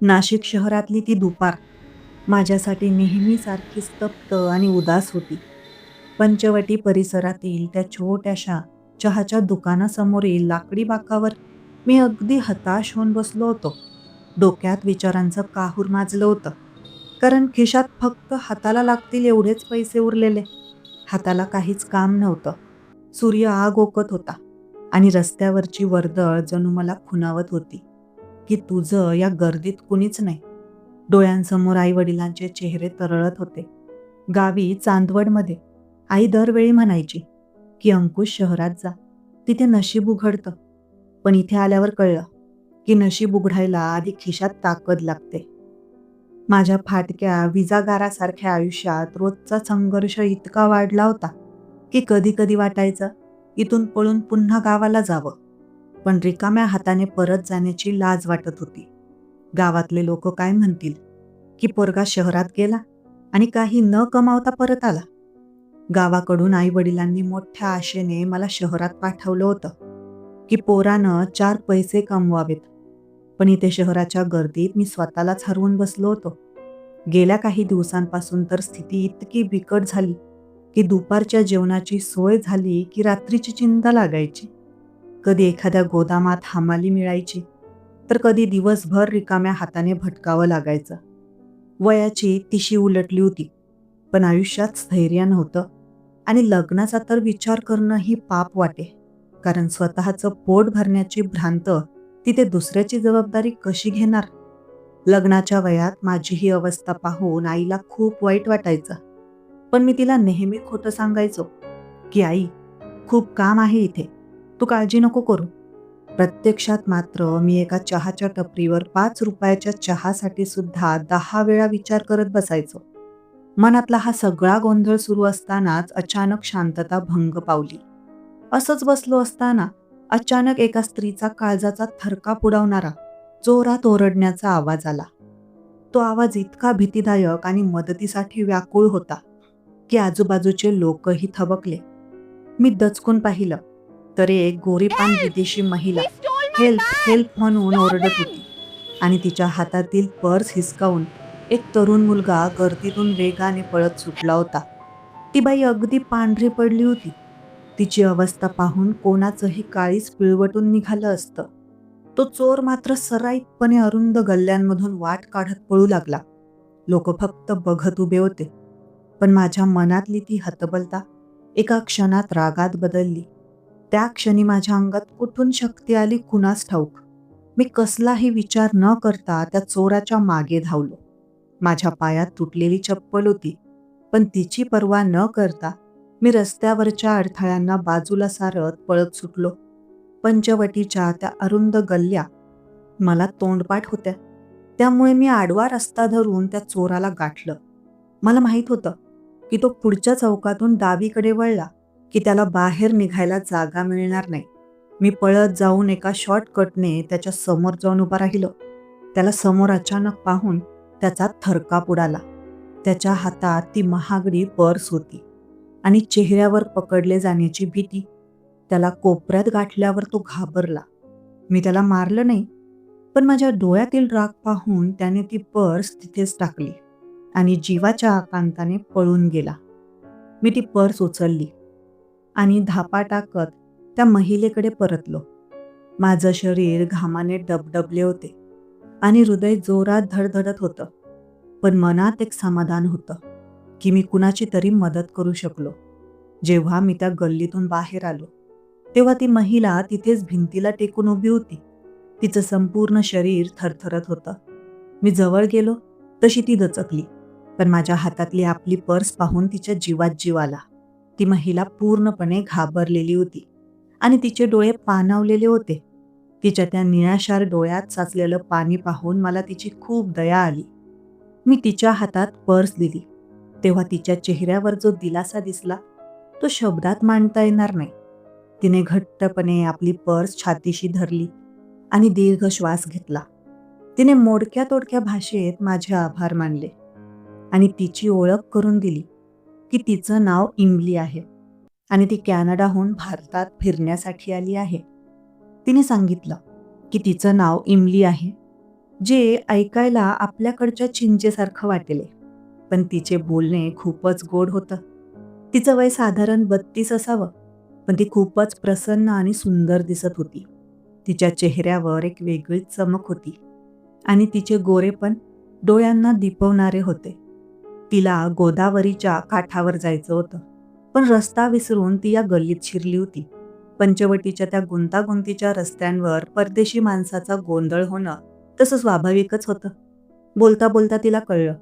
नाशिक शहरातली ती दुपार माझ्यासाठी नेहमीसारखी स्तब्ध आणि उदास होती. पंचवटी परिसरातील त्या छोट्याशा चहाच्या दुकानासमोरील लाकडी बाकावर मी अगदी हताश होऊन बसलो होतो. डोक्यात विचारांचं काहूर माजलं होतं. कारण खिशात फक्त हाताला लागतील एवढेच पैसे उरलेले. हाताला काहीच काम नव्हतं. सूर्य आग ओकत होता आणि रस्त्यावरची वर्दळ जणू मला खुणावत होती, की तुझं या गर्दीत कुणीच नाही. डोळ्यांसमोर आई-वडिलांचे चेहरे तरळत होते. गावी चांदवडमध्ये आई दरवेळी म्हणायची, की अंकुश शहरात जा, तिथे नशीब उघडतं. पण इथे आल्यावर कळलं, की नशीब उघडायला आधी खिशात ताकद लागते. माझ्या फाटक्या विजागारासारख्या आयुष्यात रोजचा संघर्ष इतका वाढला होता, की कधी-कधी वाटायचं, इथून पळून पुन्हा गावाला जावं. पण रिकाम्या हाताने परत जाण्याची लाज वाटत होती. गावातले लोक काय म्हणतील, की पोरगा शहरात गेला आणि काही न कमावता परत आला. गावाकडून आई-वडिलांनी मोठ्या आशेने मला शहरात पाठवलं होतं, की पोरानं 4 पैसे कमवावेत. पण इथे शहराच्या गर्दीत मी स्वतःलाच हरवून बसलो होतो. गेल्या काही दिवसांपासून तर स्थिती इतकी बिकट झाली, की दुपारच्या जेवणाची सोय झाली की रात्रीची चिंता लागायची. कधी एखाद्या गोदामात हमाली मिळायची, तर कधी दिवसभर रिकाम्या हाताने भटकावं लागायचं. वयाची तिशी उलटली होती, पण आयुष्यात स्थैर्य नव्हतं आणि लग्नाचा तर विचार करणंही पाप वाटे. कारण स्वतःचं पोट भरण्याची भ्रांत तिथे दुसऱ्याची जबाबदारी कशी घेणार? लग्नाच्या वयात माझी ही अवस्था पाहून आईला खूप वाईट वाटायचं. पण मी तिला नेहमी खोटं सांगायचो, की आई, खूप काम आहे इथे, तू काळजी नको करू. प्रत्यक्षात मात्र मी एका चहाच्या टपरीवर 5 रुपयाच्या चहासाठी सुद्धा 10 वेळा विचार करत बसायचो. मनातला हा सगळा गोंधळ सुरू असतानाच अचानक शांतता भंग पावली. असंच बसलो असताना अचानक एका स्त्रीचा काळजाचा थरकाप उडवणारा जोरात ओरडण्याचा आवाज आला. तो आवाज इतका भीतीदायक आणि मदतीसाठी व्याकुळ होता, की आजूबाजूचे लोकही थबकले. मी दचकून पाहिलं, तर एक गोरीपान विदेशी महिला He stole my help bag! Help म्हणून Stop ओरडत him! होती आणि तिच्या हातातील पर्स हिसकावून एक तरुण मुलगा गर्दीतून वेगाने पळत सुटला होता. ती बाई अगदी पांढरी पडली होती. तिची अवस्था पाहून कोणाचंही काळीज पिळवटून निघालं असतं. तो चोर मात्र सराईतपणे अरुंद गल्ल्यांमधून वाट काढत पळू लागला. लोक फक्त बघत उभे होते. पण माझ्या मनातली ती हतबलता एका क्षणात रागात बदलली. त्या क्षणी माझ्या अंगात कुठून शक्ती आली कुणास ठाऊक. मी कसलाही विचार न करता त्या चोराच्या मागे धावलो. माझ्या पायात तुटलेली चप्पल होती, पण तिची पर्वा न करता मी रस्त्यावरच्या अडथळ्यांना बाजूला सारत पळत सुटलो. पंचवटीच्या त्या अरुंद गल्ल्या मला तोंडपाठ होत्या. त्यामुळे मी आडवा रस्ता धरून त्या चोराला गाठलं. मला माहीत होतं, की तो पुढच्या चौकातून डावीकडे वळला, की त्याला बाहेर निघायला जागा मिळणार नाही. मी पळत जाऊन एका शॉर्टकटने त्याच्या समोर जाऊन उभा राहिलो. त्याला समोर अचानक पाहून त्याचा थरकाप उडाला. त्याच्या हातात ती महागडी पर्स होती आणि चेहऱ्यावर पकडले जाण्याची भीती. त्याला कोपऱ्यात गाठल्यावर तो घाबरला. मी त्याला मारलं नाही, पण माझ्या डोळ्यातील राग पाहून त्याने ती पर्स तिथेच टाकली आणि जीवाच्या आकांताने पळून गेला. मी ती पर्स उचलली आणि धापा टाकत त्या महिलेकडे परतलो. माझं शरीर घामाने डबडबले होते आणि हृदय जोरात धडधडत होतं. पण मनात एक समाधान होतं, की मी कुणाची तरी मदत करू शकलो. जेव्हा मी त्या गल्लीतून बाहेर आलो, तेव्हा ती महिला तिथेच भिंतीला टेकून उभी होती. तिचं संपूर्ण शरीर थरथरत होतं. मी जवळ गेलो तशी ती दचकली, पण माझ्या हातातली आपली पर्स पाहून तिच्या जीवात जीव आला. ती महिला पूर्णपणे घाबरलेली होती आणि तिचे डोळे पाणावलेले होते. तिच्या त्या निळाशार डोळ्यात साचलेलं पाणी पाहून मला तिची खूप दया आली. मी तिच्या हातात पर्स दिली, तेव्हा तिच्या चेहऱ्यावर जो दिलासा दिसला, तो शब्दात मांडता येणार नाही. तिने घट्टपणे आपली पर्स छातीशी धरली आणि दीर्घ श्वास घेतला. तिने मोडक्या तोडक्या भाषेत माझे आभार मानले आणि तिची ओळख करून दिली, की तिचं नाव इमली आहे आणि ती कॅनडाहून भारतात फिरण्यासाठी आली आहे. तिने सांगितलं, की तिचं नाव इमली आहे जे ऐकायला आपल्याकडच्या चिंचेसारखं वाटेले. पण तिचे बोलणे खूपच गोड होतं. तिचं वय साधारण 32 असावं, पण ती खूपच प्रसन्न आणि सुंदर दिसत होती. तिच्या चेहऱ्यावर एक वेगळीच चमक होती आणि तिचे गोरेपण डोळ्यांना दिपवणारे होते. तिला गोदावरीच्या काठावर जायचं होतं, पण रस्ता विसरून ती या गल्लीत शिरली होती. पंचवटीच्या त्या गुंतागुंतीच्या रस्त्यांवर परदेशी माणसाचा गोंधळ होणं तसं स्वाभाविकच होतं. बोलता बोलता तिला कळलं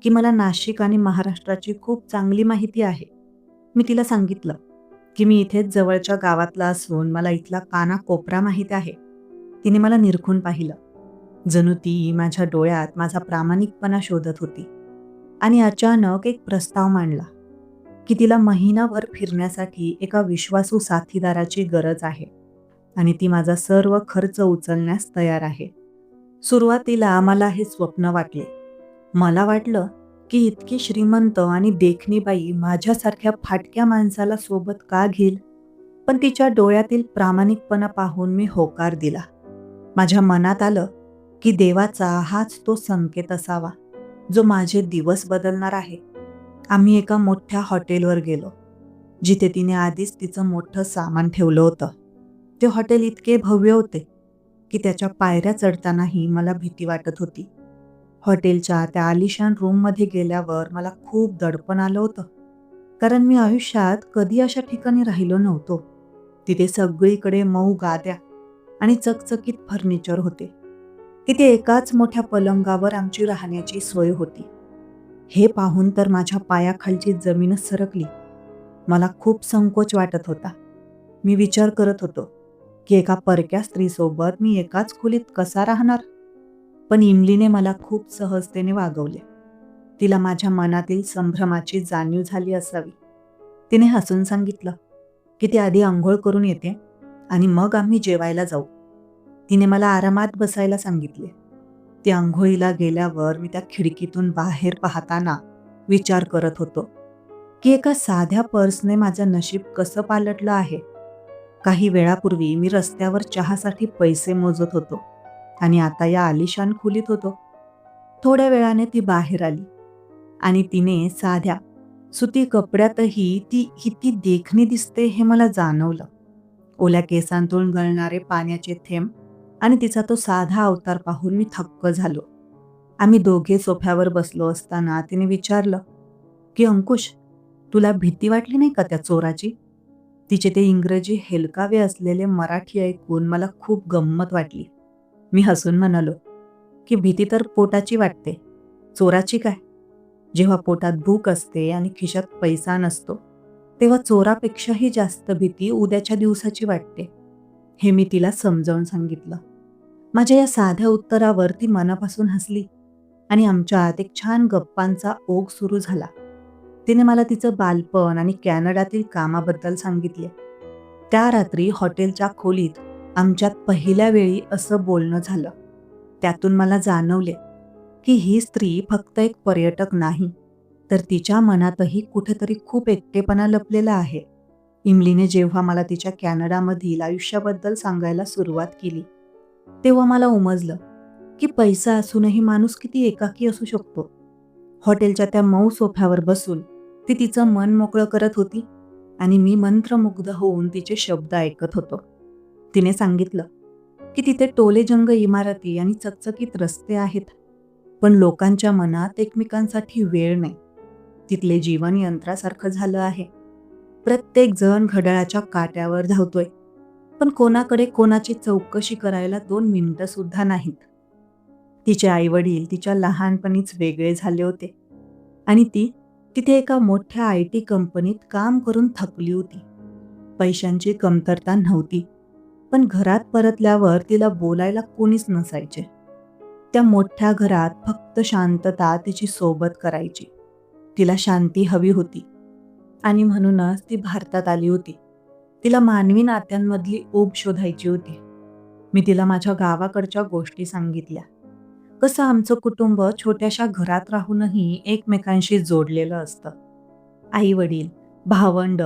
की मला नाशिक आणि महाराष्ट्राची खूप चांगली माहिती आहे. मी तिला सांगितलं की मी इथेच जवळच्या गावातला असून मला इथला कानाकोपरा माहीत आहे. तिने मला निरखून पाहिलं. जणू ती माझ्या डोळ्यात माझा प्रामाणिकपणा शोधत होती आणि अचानक एक प्रस्ताव मांडला की तिला महिनाभर फिरण्यासाठी एका विश्वासू साथीदाराची गरज आहे आणि ती माझा सर्व खर्च उचलण्यास तयार आहे. सुरुवातीला मला हे स्वप्न वाटले. मला वाटलं की इतकी श्रीमंत आणि देखणी बाई माझ्यासारख्या फाटक्या माणसाला सोबत का घेईल? पण तिच्या डोळ्यातील प्रामाणिकपणा पाहून मी होकार दिला. माझ्या मनात आलं की देवाचा हाच तो संकेत असावा, जो माझे दिवस बदलणार आहे. आम्ही एका मोठ्या हॉटेलवर गेलो, जिथे तिने आधीच तिचं मोठं सामान ठेवलं होतं. ते हॉटेल इतके भव्य होते की त्याच्या पायऱ्या चढतानाही मला भीती वाटत होती. हॉटेलच्या त्या आलिशान रूममध्ये गेल्यावर मला खूप दडपण आलं होतं, कारण मी आयुष्यात कधी अशा ठिकाणी राहिलो नव्हतो. तिथे सगळीकडे मऊ गाद्या आणि चकचकीत फर्निचर होते. तिथे एकाच मोठ्या पलंगावर आमची राहण्याची सोय होती. हे पाहून तर माझ्या पायाखालची जमीनच सरकली. मला खूप संकोच वाटत होता. मी विचार करत होतो की एका परक्या स्त्रीसोबत मी एकाच खोलीत कसा राहणार? पण इमलीने मला खूप सहजतेने वागवले. तिला माझ्या मनातील संभ्रमाची जाणीव झाली असावी. तिने हसून सांगितलं की ती आधी अंघोळ करून येते आणि मग आम्ही जेवायला जाऊ. तिने मला आरामात बसायला सांगितले. ती अंघोळीला गेल्यावर मी त्या खिडकीतून बाहेर पाहताना विचार करत होतो की एका साध्या पर्सने माझं नशीब कसं पालटलं आहे. काही वेळापूर्वी मी रस्त्यावर चहासाठी पैसे मोजत होतो आणि आता या आलिशान खोलीत होतो. थोड्या वेळाने ती बाहेर आली आणि तिने साध्या सुती कपड्यातही ती किती देखणी दिसते हे मला जाणवलं. ओल्या केसांतून गळणारे पाण्याचे थेंब आणि तिचा तो साधा अवतार पाहून मी थक्क झालो. आम्ही दोघे सोफ्यावर बसलो असताना तिने विचारलं की अंकुश, तुला भीती वाटली नाही का त्या चोराची? तिचे ते इंग्रजी हेलकावे असलेले मराठी ऐकून मला खूप गंमत वाटली. मी हसून म्हणालो की भीती तर पोटाची वाटते, चोराची काय? जेव्हा पोटात भूक असते आणि खिशात पैसा नसतो, तेव्हा चोरापेक्षाही जास्त भीती उद्याच्या दिवसाची वाटते. हे मी तिला समजावून सांगितलं. माझ्या या साध्या उत्तरावर ती मनापासून हसली आणि आमच्यात एक छान गप्पांचा ओघ सुरू झाला. तिने मला तिचं बालपण आणि कॅनडातील कामाबद्दल सांगितले. त्या रात्री हॉटेलच्या खोलीत आमच्यात पहिल्या वेळी असं बोलणं झालं. त्यातून मला जाणवले की ही स्त्री फक्त एक पर्यटक नाही, तर तिच्या मनातही कुठेतरी खूप एकटेपणा लपलेला आहे. इमलीने जेव्हा मला तिच्या कॅनडामधील आयुष्याबद्दल सांगायला सुरुवात केली, तेव्हा मला उमजलं की पैसा असूनही माणूस किती एकाकी असू शकतो. हॉटेलच्या त्या मऊ सोफ्यावर बसून ती तिचं मन मोकळं करत होती आणि मी मंत्रमुग्ध होऊन तिचे शब्द ऐकत होतो. तिने सांगितलं की तिथे टोलेजंग इमारती आणि चकचकीत रस्ते आहेत, पण लोकांच्या मनात एकमेकांसाठी वेळ नाही. तिथले जीवन यंत्रासारखं झालं आहे. प्रत्येक जण घड्याळाच्या काट्यावर धावतोय, पण कोणाकडे कोणाची चौकशी करायला 2 मिनिटं सुद्धा नाहीत. तिचे आईवडील तिच्या लहानपणीच वेगळे झाले होते आणि ती तिथे एका मोठ्या IT कंपनीत काम करून थकली होती. पैशांची कमतरता नव्हती, पण घरात परतल्यावर तिला बोलायला कोणीच नसायचे. त्या मोठ्या घरात फक्त शांतता तिची सोबत करायची. तिला शांती हवी होती आणि म्हणूनच ती भारतात आली होती. तिला मानवी नात्यांमधली ऊब शोधायची होती. मी तिला माझ्या गावाकडच्या गोष्टी सांगितल्या. कसं आमचं कुटुंब छोट्याशा घरात राहूनही एकमेकांशी जोडलेलं असतं. आई-वडील, भावंड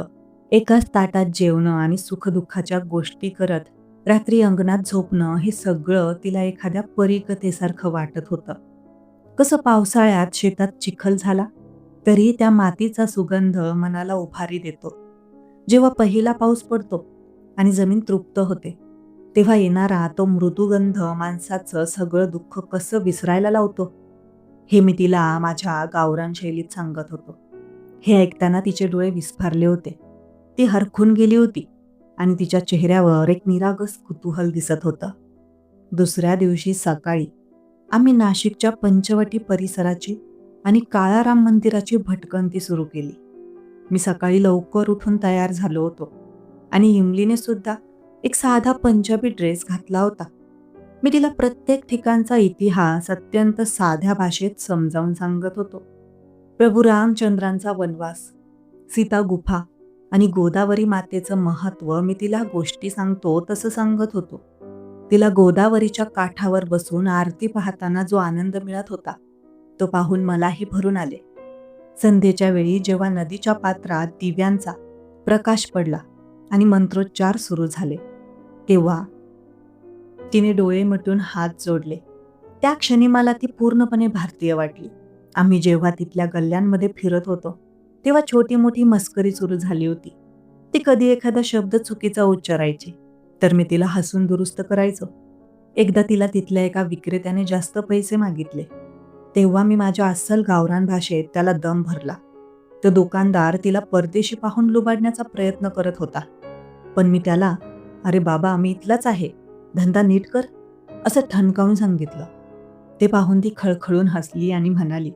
एकाच ताटात जेवणं आणि सुखदुःखाच्या गोष्टी करत रात्री अंगणात झोपणं हे सगळं तिला एखाद्या परीकथेसारखं वाटत होतं. कसं पावसाळ्यात शेतात चिखल झाला, तरी त्या मातीचा सुगंध मनाला उभारी देतो. जेव्हा पहिला पाऊस पडतो आणि जमीन तृप्त होते, तेव्हा येणारा तो मृदुगंध माणसाचं सगळं दुःख कसं विसरायला लावतो, हे मी तिला माझ्या गावरान शैलीत सांगत होतो. हे ऐकताना तिचे डोळे विस्फारले होते. ती हरखून गेली होती आणि तिच्या चेहऱ्यावर एक निरागस कुतूहल दिसत होतं. दुसऱ्या दिवशी सकाळी आम्ही नाशिकच्या पंचवटी परिसराची आणि काळाराम मंदिराची भटकंती सुरू केली. मी सकाळी लवकर उठून तयार झालो होतो आणि इमलीने सुद्धा एक साधा पंजाबी ड्रेस घातला होता. मी तिला प्रत्येक ठिकाणचा इतिहास अत्यंत साध्या भाषेत समजावून सांगत होतो. प्रभू रामचंद्रांचा वनवास, सीता गुफा आणि गोदावरी मातेचं महत्त्व मी तिला गोष्टी सांगतो तसं सांगत होतो. तिला गोदावरीच्या काठावर बसून आरती पाहताना जो आनंद मिळत होता, तो पाहून मलाही भरून आले. संध्येच्या वेळी जेव्हा नदीच्या पात्रात दिव्यांचा प्रकाश पडला आणि मंत्रोच्चार सुरू झाले, तेव्हा तिने डोळे मिटून हात जोडले. त्या क्षणी मला ती पूर्णपणे भारतीय वाटली. आम्ही जेव्हा तिथल्या गल्ल्यांमध्ये फिरत होतो, तेव्हा छोटी मोठी मस्करी सुरू झाली होती. ती कधी एखादा शब्द चुकीचा उच्चारायची, तर मी तिला हसून दुरुस्त करायचो. एकदा तिला तिथल्या एका विक्रेत्याने जास्त पैसे मागितले. तेव्हा मी माझ्या अस्सल गावरान भाषेत त्याला दम भरला. तो दुकानदार तिला परदेशी पाहून लुबाडण्याचा प्रयत्न करत होता. पण मी त्याला, "अरे बाबा, मी इथलाच आहे, धंदा नीट कर," असं ठणकावून सांगितलं. ते पाहून ती खळखळून हसली आणि म्हणाली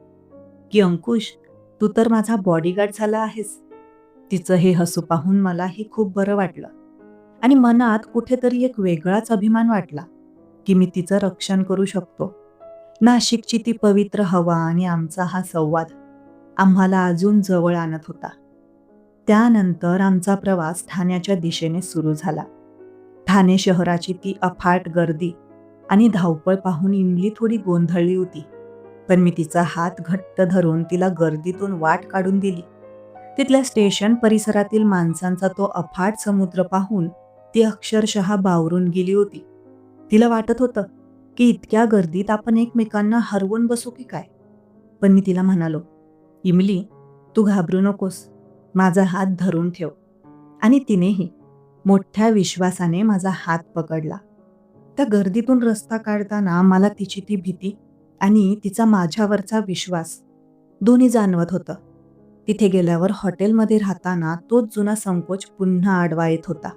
की, "अंकुश, तू तर माझा बॉडीगार्ड झाला आहेस." तिचं हे हसू पाहून मलाही खूप बरं वाटलं आणि मनात कुठेतरी एक वेगळाच अभिमान वाटला की मी तिचं रक्षण करू शकतो. नाशिकची ती पवित्र हवा आणि आमचा हा संवाद आम्हाला अजून जवळ आणत होता. त्यानंतर आमचा प्रवास ठाण्याच्या दिशेने सुरू झाला. ठाणे शहराची ती अफाट गर्दी आणि धावपळ पाहून इमली थोडी गोंधळली होती. पण मी तिचा हात घट्ट धरून तिला गर्दीतून वाट काढून दिली. तिथल्या स्टेशन परिसरातील माणसांचा तो अफाट समुद्र पाहून ती अक्षरशः बावरून गेली होती. तिला वाटत होतं की इतक्या गर्दीत आपण एकमेकांना हरवून बसू की काय. पण मी तिला म्हणालो, "इमली, तू घाबरू नकोस, माझा हात धरून ठेव." आणि तिनेही मोठ्या विश्वासाने माझा हात पकडला. त्या गर्दीतून रस्ता काढताना मला तिची ती भीती आणि तिचा माझ्यावरचा विश्वास दोन्ही जाणवत होतं. तिथे गेल्यावर हॉटेलमध्ये राहताना तोच जुना संकोच पुन्हा आडवा येत होता.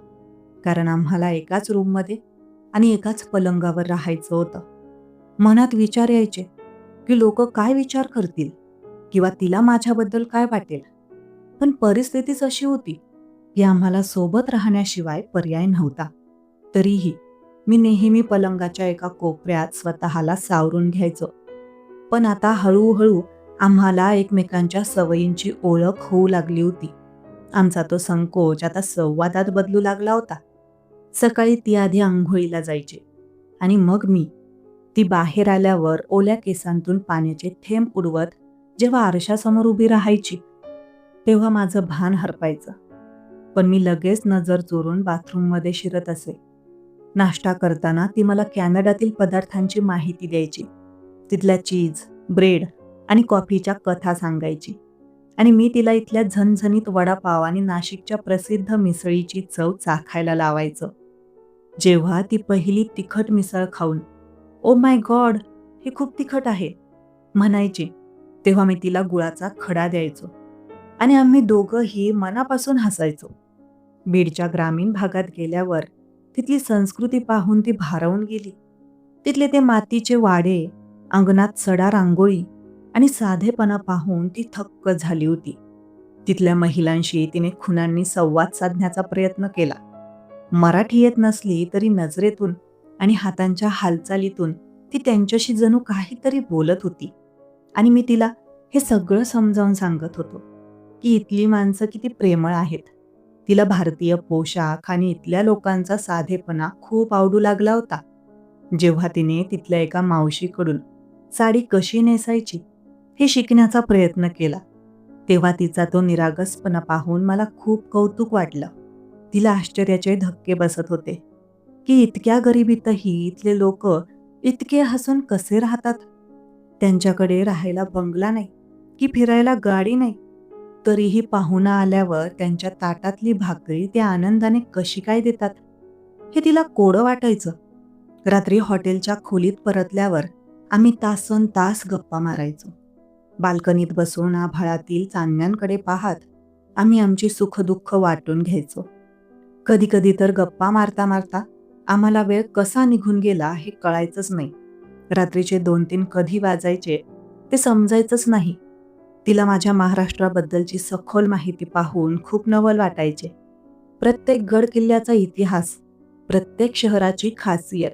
कारण आम्हाला एकाच रूममध्ये आणि एकाच पलंगावर राहायचं होतं. मनात विचार यायचे की लोक काय विचार करतील किंवा तिला माझ्याबद्दल काय वाटेल. पण परिस्थितीच अशी होती की आम्हाला सोबत राहण्याशिवाय पर्याय नव्हता. तरीही मी नेहमी पलंगाच्या एका कोपऱ्यात स्वतःला सावरून घ्यायचो. पण आता हळूहळू आम्हाला एकमेकांच्या सवयींची ओळख होऊ लागली होती. आमचा तो संकोच आता संवादात बदलू लागला होता. सकाळी ती आधी अंघोळीला जायची आणि मग मी. ती बाहेर आल्यावर ओल्या केसांतून पाण्याचे थेंब उडवत जेव्हा आरशासमोर उभी राहायची, तेव्हा माझं भान हरपायचं. पण मी लगेच नजर चोरून बाथरूममध्ये शिरत असे. नाश्ता करताना ती मला कॅनडातील पदार्थांची माहिती द्यायची. तिथल्या चीज, ब्रेड आणि कॉफीच्या कथा सांगायची आणि मी तिला इथल्या झणझणीत वडापाव आणि नाशिकच्या प्रसिद्ध मिसळीची चव चाखायला लावायचं. जेव्हा ती पहिली तिखट मिसळ खाऊन, "ओ माय गॉड, हे खूप तिखट आहे," म्हणायची, तेव्हा मी तिला गुळाचा खडा द्यायचो आणि आम्ही दोघंही मनापासून हसायचो. बीडच्या ग्रामीण भागात गेल्यावर तिथली संस्कृती पाहून ती भारावून गेली. तिथले ते मातीचे वाडे, अंगणात सडा रांगोळी आणि साधेपणा पाहून ती थक्क झाली होती. तिथल्या महिलांशी तिने खुणांनी संवाद साधण्याचा प्रयत्न केला. मराठी येत नसली तरी नजरेतून आणि हातांच्या हालचालीतून ती त्यांच्याशी जणू काहीतरी बोलत होती आणि मी तिला हे सगळं समजावून सांगत होतो की इथली माणसं किती प्रेमळ आहेत. तिला भारतीय पोशाख आणि इथल्या लोकांचा साधेपणा खूप आवडू लागला होता. जेव्हा तिने तिथल्या एका मावशीकडून साडी कशी नेसायची हे शिकण्याचा प्रयत्न केला, तेव्हा तिचा तो निरागसपणा पाहून मला खूप कौतुक वाटलं. तिला आश्चर्याचे धक्के बसत होते की इतक्या गरिबीतही इथले लोक इतके हसून कसे राहतात. त्यांच्याकडे राहायला बंगला नाही, की फिरायला गाडी नाही, तरीही पाहुणा आल्यावर त्यांच्या ताटातली भाकरी ते आनंदाने कशी काय देतात, हे तिला कोडं वाटायचं. रात्री हॉटेलच्या खोलीत परतल्यावर आम्ही तासनतास गप्पा मारायचो. बाल्कनीत बसून आभाळातील चांदण्यांकडे पाहत आम्ही आमची सुखदुःख वाटून घ्यायचो. कधी-कधी तर गप्पा मारता मारता आम्हाला वेळ कसा निघून गेला हे कळायचंच नाही. रात्रीचे 2-3 कधी वाजायचे ते समजायचंच नाही. तिला माझ्या महाराष्ट्राबद्दलची सखोल माहिती पाहून खूप नवल वाटायचे. प्रत्येक गड किल्ल्याचा इतिहास, प्रत्येक शहराची खासियत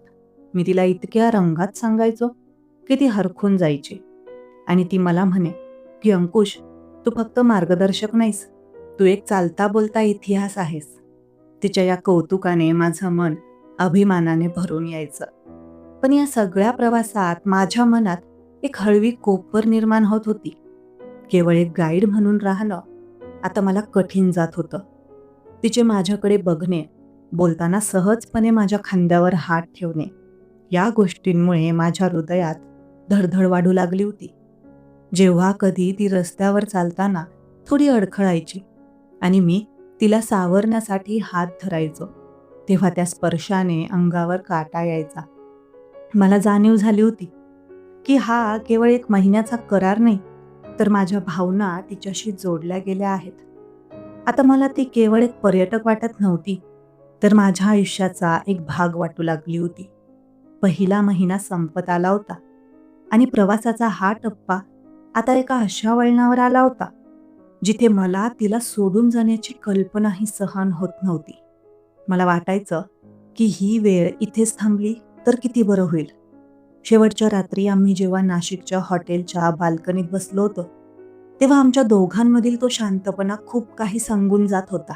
मी तिला इतक्या रंगात सांगायचो की ती हरखून जायची. आणि ती मला म्हणे की अंकुश, तू फक्त मार्गदर्शक नाहीस, तू एक चालता बोलता इतिहास आहेस. तिच्या या कौतुकाने माझं मन अभिमानाने भरून यायचं. पण या सगळ्या प्रवासात माझ्या मनात एक हळवी कोपर निर्माण होत होती. केवळ एक गाईड म्हणून राहणं आता मला कठीण जात होतं. तिचे माझ्याकडे बघणे, बोलताना सहजपणे माझ्या खांद्यावर हात ठेवणे, या गोष्टींमुळे माझ्या हृदयात धडधड वाढू लागली होती. जेव्हा कधी ती रस्त्यावर चालताना थोडी अडखळायची आणि मी तिला सावरण्यासाठी हात धरायचो, तेव्हा त्या स्पर्शाने अंगावर काटा यायचा. मला जाणीव झाली होती की हा केवळ एक महिन्याचा करार नाही, तर माझ्या भावना तिच्याशी जोडल्या गेल्या आहेत. आता मला ती केवळ एक पर्यटक वाटत नव्हती, तर माझ्या आयुष्याचा एक भाग वाटू लागली होती. पहिला महिना संपत आला होता आणि प्रवासाचा हा टप्पा आता एका अशा वळणावर आला होता, जिथे मला तिला सोडून जाण्याची कल्पनाही सहन होत नव्हती. मला वाटायचं की ही वेळ इथेच थांबली तर किती बरं होईल. शेवटच्या रात्री आम्ही जेव्हा नाशिकच्या हॉटेलच्या बाल्कनीत बसलो होतो, तेव्हा आमच्या दोघांमधील तो शांतपणा खूप काही सांगून जात होता.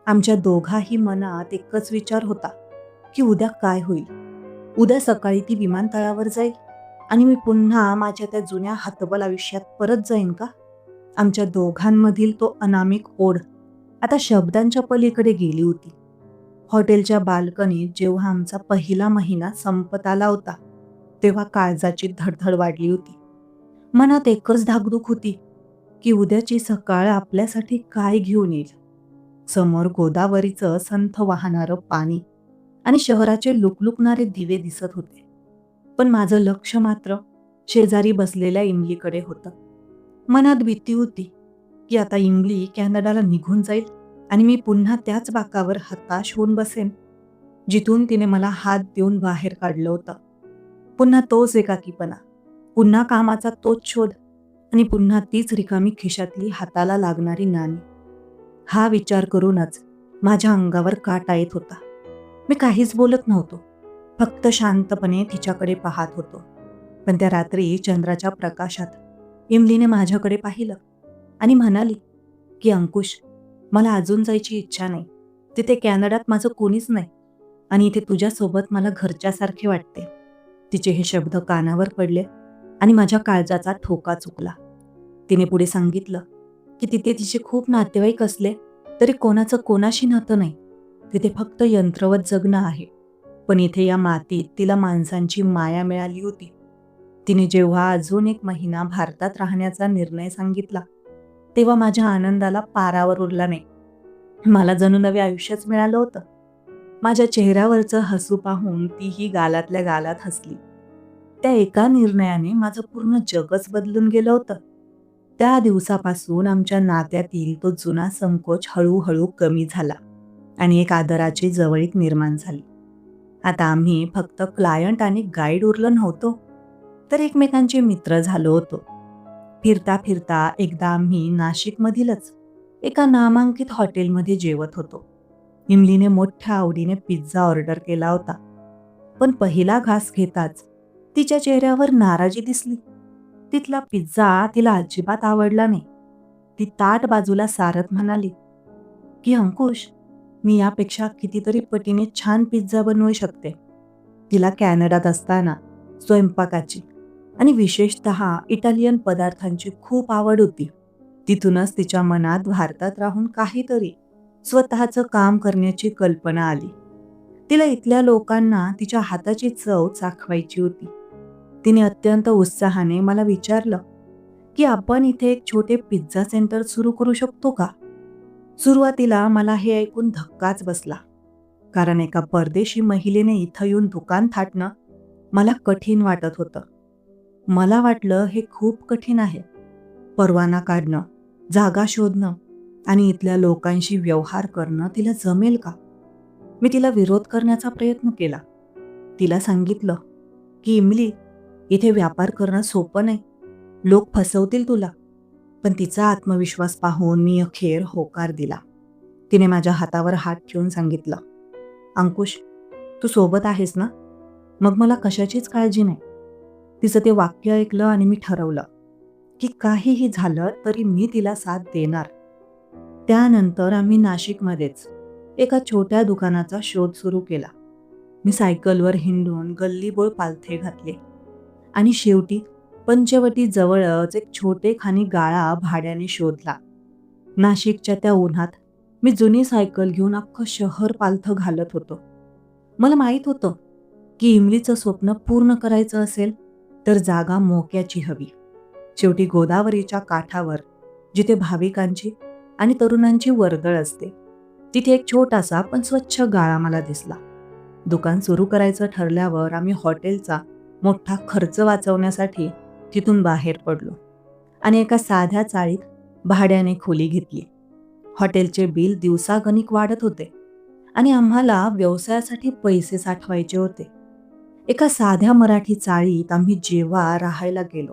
आमच्या दोघाही मनात एकच विचार होता की उद्या काय होईल. उद्या सकाळी ती विमानतळावर जाईल आणि मी पुन्हा माझ्या त्या जुन्या हतबल आयुष्यात परत जाईन का? आमच्या दोघांमधील तो अनामिक ओढ आता शब्दांच्या पलीकडे गेली होती. हॉटेलच्या बाल्कनीत जेव्हा आमचा पहिला महिना संपत आला होता, तेव्हा काळजाची धडधड वाढली होती. मनात एकच धाकधूक होती की उद्याची सकाळ आपल्यासाठी काय घेऊन येईल. समोर गोदावरीचं संथ वाहणारं पाणी आणि शहराचे लुकलुकणारे दिवे दिसत होते. पण माझं लक्ष मात्र शेजारी बसलेल्या इमलीकडे होतं. मनात भीती होती की आता इमली कॅनडाला निघून जाईल आणि मी पुन्हा त्याच बाकावर हताश होऊन बसेन, जिथून तिने मला हात देऊन बाहेर काढलं होतं. पुन्हा तोच एकाकीपणा, पुन्हा कामाचा तोच शोध आणि पुन्हा तीच रिकामी खिशातली हाताला लागणारी नाणी. हा विचार करूनच माझ्या अंगावर काटा येत होता. मी काहीच बोलत नव्हतो, फक्त शांतपणे तिच्याकडे पाहत होतो. पण त्या रात्री चंद्राच्या प्रकाशात इमलीने माझ्याकडे पाहिलं आणि म्हणाली की अंकुश, मला अजून जायची इच्छा नाही. तिथे कॅनडात माझं कोणीच नाही आणि इथे तुझ्यासोबत मला घरच्यासारखे वाटते. तिचे हे शब्द कानावर पडले आणि माझ्या काळजाचा ठोका चुकला. तिने पुढे सांगितलं की तिथे तिचे खूप नातेवाईक असले तरी कोणाचं कोणाशी नातं नाही. तिथे फक्त यंत्रवत जगणं आहे. पण इथे या मातीत तिला माणसांची माया मिळाली होती. तिने जेव्हा अजून एक महिना भारतात राहण्याचा निर्णय सांगितला, तेव्हा माझ्या आनंदाला पारावर उरला नाही. मला जणू नवे आयुष्यच मिळालं होतं. माझ्या चेहऱ्यावरचं हसू पाहून तीही गालातल्या गालात हसली. त्या एका निर्णयाने माझं पूर्ण जगच बदलून गेलं होतं. त्या दिवसापासून आमच्या नात्यातील तो जुना संकोच हळूहळू कमी झाला आणि एक आदराची जवळीक निर्माण झाली. आता आम्ही फक्त क्लायंट आणि गाईड उरलो नव्हतो, तर एकमेकांचे मित्र झालो होतो. फिरता फिरता एकदा आम्ही नाशिकमधीलच एका नामांकित हॉटेलमध्ये जेवत होतो. इमलीने मोठ्या आवडीने पिझ्झा ऑर्डर केला होता. पण पहिला घास घेताच तिच्या चेहऱ्यावर नाराजी दिसली. तिथला पिझ्झा तिला अजिबात आवडला नाही. ती ताट बाजूला सारत म्हणाली की अंकुश, मी यापेक्षा कितीतरी पटीने छान पिझ्झा बनवू शकते. तिला कॅनडात असताना स्वयंपाकाची आणि विशेषतः इटालियन पदार्थांची खूप आवड होती. तिथूनच तिच्या मनात भारतात राहून काहीतरी स्वतःचं काम करण्याची कल्पना आली. तिला इथल्या लोकांना तिच्या हाताची चव चाखवायची होती. तिने अत्यंत उत्साहाने मला विचारलं की आपण इथे एक छोटे पिझ्झा सेंटर सुरू करू शकतो का? सुरुवातीला मला हे ऐकून धक्काच बसला. कारण एका परदेशी महिलेने इथं येऊन दुकान थाटणं मला कठीण वाटत होतं. मला वाटलं हे खूप कठीण आहे. परवाना काढणं, जागा शोधणं आणि इथल्या लोकांशी व्यवहार करणं तिला जमेल का? मी तिला विरोध करण्याचा प्रयत्न केला. तिला सांगितलं की इमली, इथे व्यापार करणं सोपं नाही. लोक फसवतील तुला. पण तिचा आत्मविश्वास पाहून मी अखेर होकार दिला. तिने माझ्या हातावर हात ठेवून सांगितलं, अंकुश, तू सोबत आहेस ना? मग मला कशाचीच काळजी नाही. तिचं ते वाक्य ऐकलं आणि मी ठरवलं की काहीही झालं तरी मी तिला साथ देणार. त्यानंतर आम्ही नाशिकमध्येच एका छोट्या दुकानाचा शोध सुरू केला. मी सायकलवर हिंडून गल्लीबोळ पालथे घातले आणि शेवटी पंचवटी जवळच एक छोटेखानी गाळा भाड्याने शोधला. नाशिकच्या त्या उन्हात मी जुनी सायकल घेऊन अख्खं शहर पालथं घालत होतो. मला माहीत होतं की इमलीचं स्वप्न पूर्ण करायचं असेल तर जागा मोक्याची हवी. शेवटी गोदावरीच्या काठावर, जिथे भाविकांची आणि तरुणांची वर्दळ असते, तिथे एक छोटासा पण स्वच्छ गाळा मला दिसला. दुकान सुरू करायचं ठरल्यावर आम्ही हॉटेलचा मोठा खर्च वाचवण्यासाठी तिथून बाहेर पडलो आणि एका साध्या चाळीत भाड्याने खोली घेतली. हॉटेलचे बिल दिवसागणिक वाढत होते आणि आम्हाला व्यवसायासाठी पैसे साठवायचे होते. एका साध्या मराठी चाळीत आम्ही जेव्हा राहायला गेलो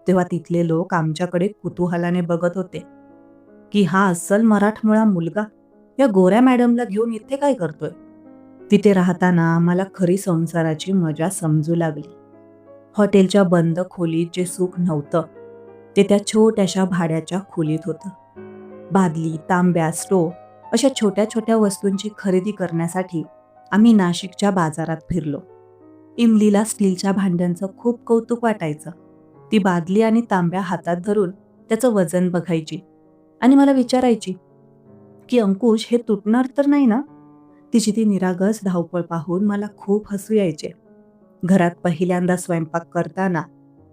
तेव्हा तिथले लोक आमच्याकडे कुतूहलाने बघत होते की हा अस्सल मराठमोळा मुलगा या गोऱ्या मॅडमला घेऊन इथे काय करतोय. तिथे राहताना मला खरी संसाराची मजा समजू लागली. हॉटेलच्या बंद खोलीत जे सुख नव्हतं ते त्या छोट्याशा भाड्याच्या खोलीत होतं. बादली, तांब्या, स्टोव अशा छोट्या छोट्या वस्तूंची खरेदी करण्यासाठी आम्ही नाशिकच्या बाजारात फिरलो. इमलीला स्टीलच्या भांड्यांचं खूप कौतुक वाटायचं. ती बादली आणि तांब्या हातात धरून त्याचं वजन बघायची आणि मला विचारायची की अंकुश, हे तुटणार तर नाही ना? तिची ती निरागस धावपळ पाहून मला खूप हसू यायचे. घरात पहिल्यांदा स्वयंपाक करताना